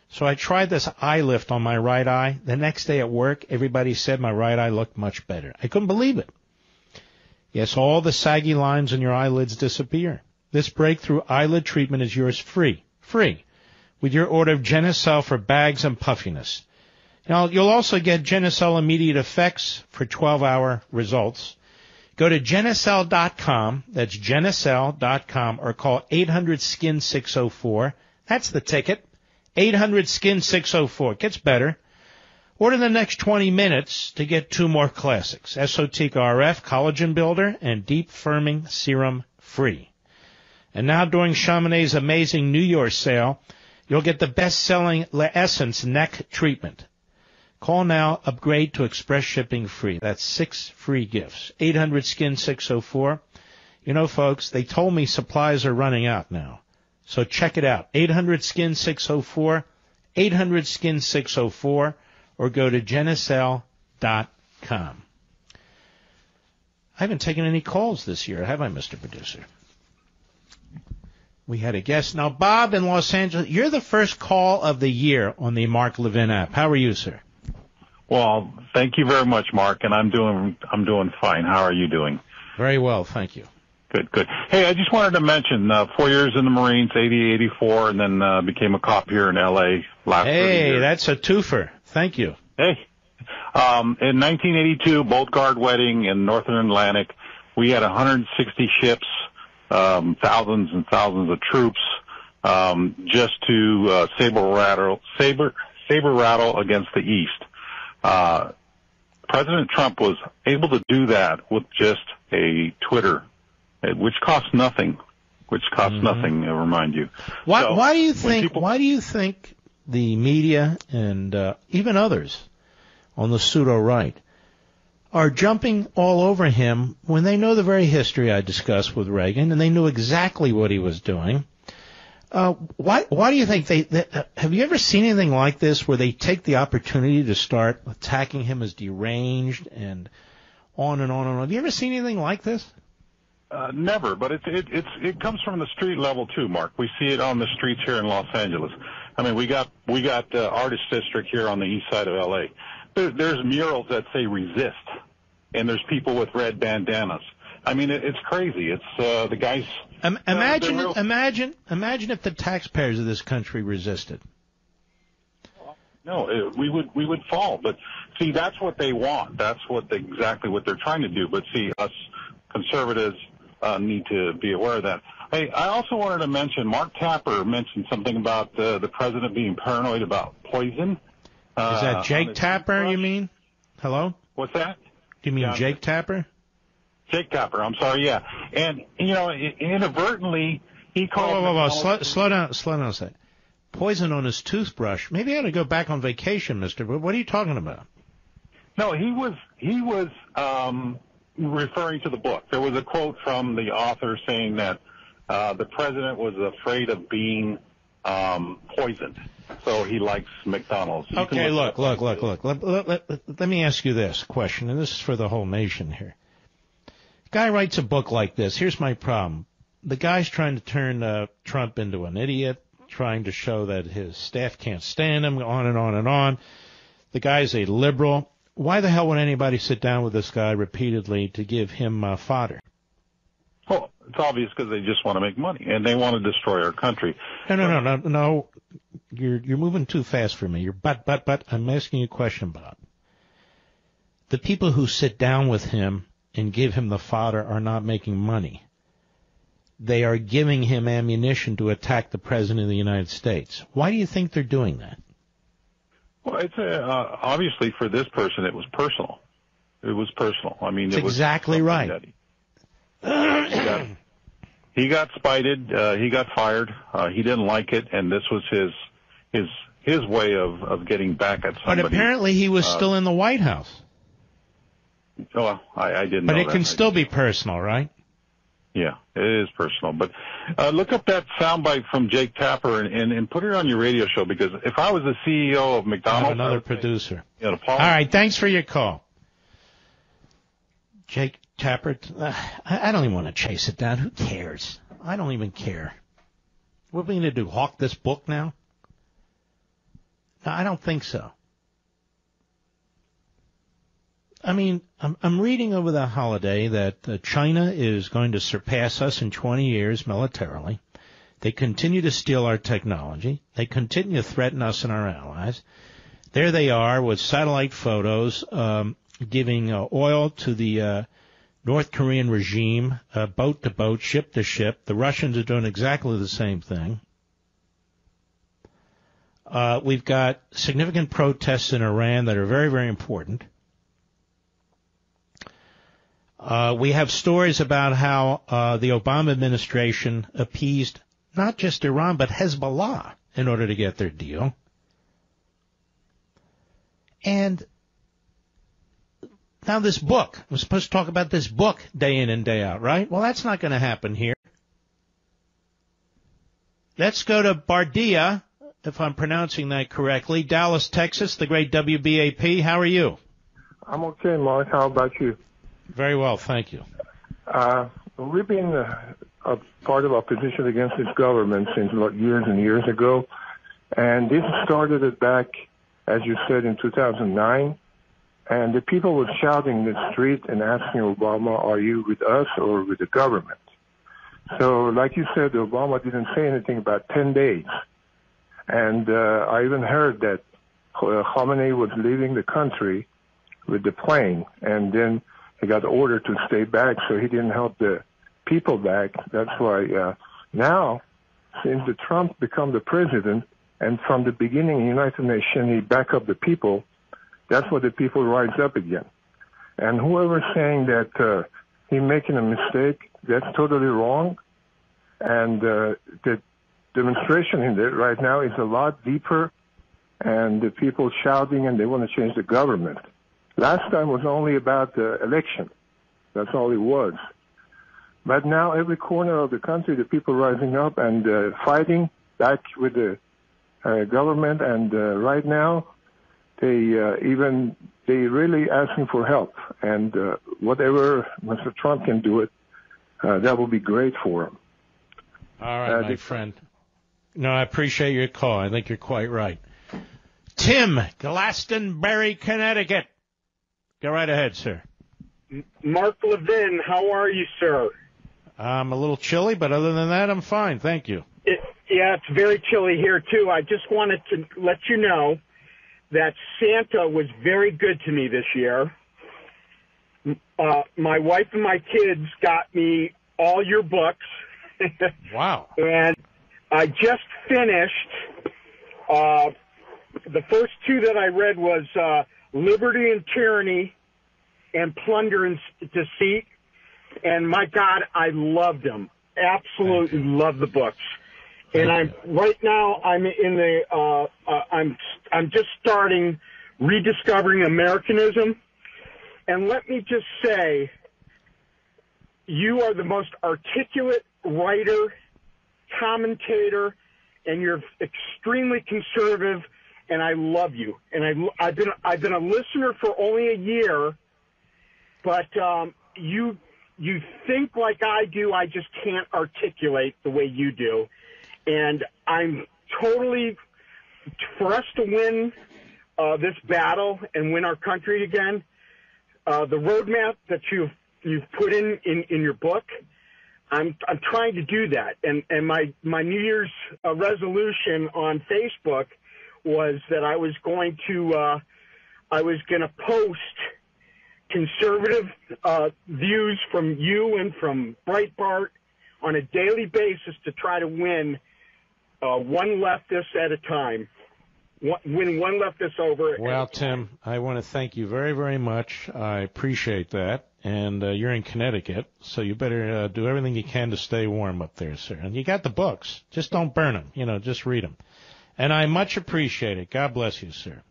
So I tried this eye lift on my right eye. The next day at work, everybody said my right eye looked much better. I couldn't believe it. Yes, all the saggy lines in your eyelids disappear. This breakthrough eyelid treatment is yours free, with your order of Genicel for bags and puffiness. Now, you'll also get Genicel immediate effects for 12-hour results. Go to Genicel.com, that's Genicel.com, or call 800-SKIN-604. That's the ticket. 800-SKIN-604. It gets better. Order the next 20 minutes to get 2 more classics. Esoteric RF, Collagen Builder, and Deep Firming Serum free. And now during Chamonix's amazing New Year's sale, you'll get the best-selling La Essence neck treatment. Call now, upgrade to express shipping free. That's 6 free gifts. 800-SKIN-604. You know, folks, they told me supplies are running out now. So check it out. 800-SKIN-604, 800-SKIN-604, or go to Genicel.com. I haven't taken any calls this year, have I, Mr. Producer? We had a guest. Now, Bob in Los Angeles, you're the first call of the year on the Mark Levin app. How are you, sir? Well, thank you very much, Mark, and I'm doing fine. How are you doing? Very well, thank you. Good. Hey, I just wanted to mention 4 years in the Marines, 80, 84, and then became a cop here in L.A. last 30 years. Hey, that's a twofer. Thank you. Hey. In 1982, boat guard wedding in Northern Atlantic, we had 160 ships, thousands and thousands of troops, just to saber rattle against the East. President Trump was able to do that with just a Twitter, which costs nothing. Nothing, I remind you. Why do you think the media and even others on the pseudo-right are jumping all over him when they know the very history I discussed with Reagan and they knew exactly what he was doing? Why do you think have you ever seen anything like this where they take the opportunity to start attacking him as deranged and on and on and on? Have you ever seen anything like this? Never, but it comes from the street level too, Mark. We see it on the streets here in Los Angeles. I mean, we got Artist District here on the east side of L.A. There's murals that say resist, and there's people with red bandanas. I mean, it's crazy. It's the guys. Imagine if the taxpayers of this country resisted. No, we would fall. But see, that's what they want. That's exactly what they're trying to do. But see, us conservatives need to be aware of that. Hey, I also wanted to mention, Mark Tapper mentioned something about the president being paranoid about poison. Is that Jake Tapper, you mean? Hello? What's that? Do you mean Jake Tapper? Jake Tapper, I'm sorry, yeah. And, inadvertently, he called... Whoa. Slow down a second. Poison on his toothbrush. Maybe I ought to go back on vacation, mister. What are you talking about? No, he was referring to the book. There was a quote from the author saying that the president was afraid of being poisoned, so he likes McDonald's. Okay, look. Let me ask you this question, and this is for the whole nation here. Guy writes a book like this. Here's my problem. The guy's trying to turn Trump into an idiot, trying to show that his staff can't stand him, on and on and on. The guy's a liberal. Why the hell would anybody sit down with this guy repeatedly to give him fodder? Well, it's obvious because they just want to make money, and they want to destroy our country. No. You're moving too fast for me. But I'm asking you a question, Bob. The people who sit down with him and give him the fodder are not making money. They are giving him ammunition to attack the President of the United States. Why do you think they're doing that? Well, it's obviously for this person it was personal. It was personal. I mean, it's exactly right. He got spited. He got fired. He didn't like it, and this was his way of getting back at somebody. But apparently he was still in the White House. Oh, I didn't know that. But it can still be personal, right? Yeah, it is personal. But look up that soundbite from Jake Tapper and put it on your radio show, because if I was the CEO of McDonald's... another producer. All right, thanks for your call. Jake Tapper, I don't even want to chase it down. Who cares? I don't even care. What are we going to do, hawk this book now? No, I don't think so. I mean, I'm reading over the holiday that China is going to surpass us in 20 years militarily. They continue to steal our technology. They continue to threaten us and our allies. There they are with satellite photos giving oil to the North Korean regime, boat to boat, ship to ship. The Russians are doing exactly the same thing. We've got significant protests in Iran that are very, very important. We have stories about how the Obama administration appeased not just Iran, but Hezbollah in order to get their deal. And now this book, we're supposed to talk about this book day in and day out, right? Well, that's not going to happen here. Let's go to Bardia, if I'm pronouncing that correctly. Dallas, Texas, the great WBAP. How are you? I'm okay, Mark. How about you? Very well, thank you. We've been a part of opposition against this government since years and years ago, and this started it back, as you said, in 2009, and the people were shouting in the street and asking Obama, are you with us or with the government? So, like you said, Obama didn't say anything about 10 days, and I even heard that Khamenei was leaving the country with the plane, and then he got ordered to stay back, so he didn't help the people back. That's why now, since the Trump become the president, and from the beginning, United Nations, he back up the people, that's what the people rise up again. And whoever's saying that he's making a mistake, that's totally wrong. And the demonstration in there right now is a lot deeper, and the people shouting, and they want to change the government. Last time was only about the election. That's all it was. But now every corner of the country, the people rising up and fighting back with the government. And right now, they really asking for help. And whatever Mr. Trump can do it, that would be great for him. All right, my friend. No, I appreciate your call. I think you're quite right. Tim, Glastonbury, Connecticut. Go right ahead, sir. Mark Levin, how are you, sir? I'm a little chilly, but other than that, I'm fine. Thank you. Yeah, it's very chilly here, too. I just wanted to let you know that Santa was very good to me this year. My wife and my kids got me all your books. Wow. And I just finished, the first two that I read was Liberty and Tyranny and Plunder and Deceit. And my God, I loved them. Absolutely love the books. And I'm just starting Rediscovering Americanism. And let me just say, you are the most articulate writer, commentator, and you're extremely conservative, and I love you. And I've been a listener for only a year, but you think like I do. I just can't articulate the way you do. And I'm totally, for us to win this battle and win our country again, the roadmap that you've put in your book, I'm trying to do that. And my New Year's resolution on Facebook was that I was going to post conservative views from you and from Breitbart on a daily basis to try to win one leftist at a time. Win one leftist over. Well, Tim, I want to thank you very, very much. I appreciate that. And you're in Connecticut, so you better do everything you can to stay warm up there, sir. And you got the books. Just don't burn them. Just read them. And I much appreciate it. God bless you, sir.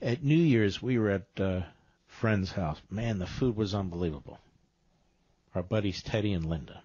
At New Year's, we were at a friend's house. Man, the food was unbelievable. Our buddies Teddy and Linda.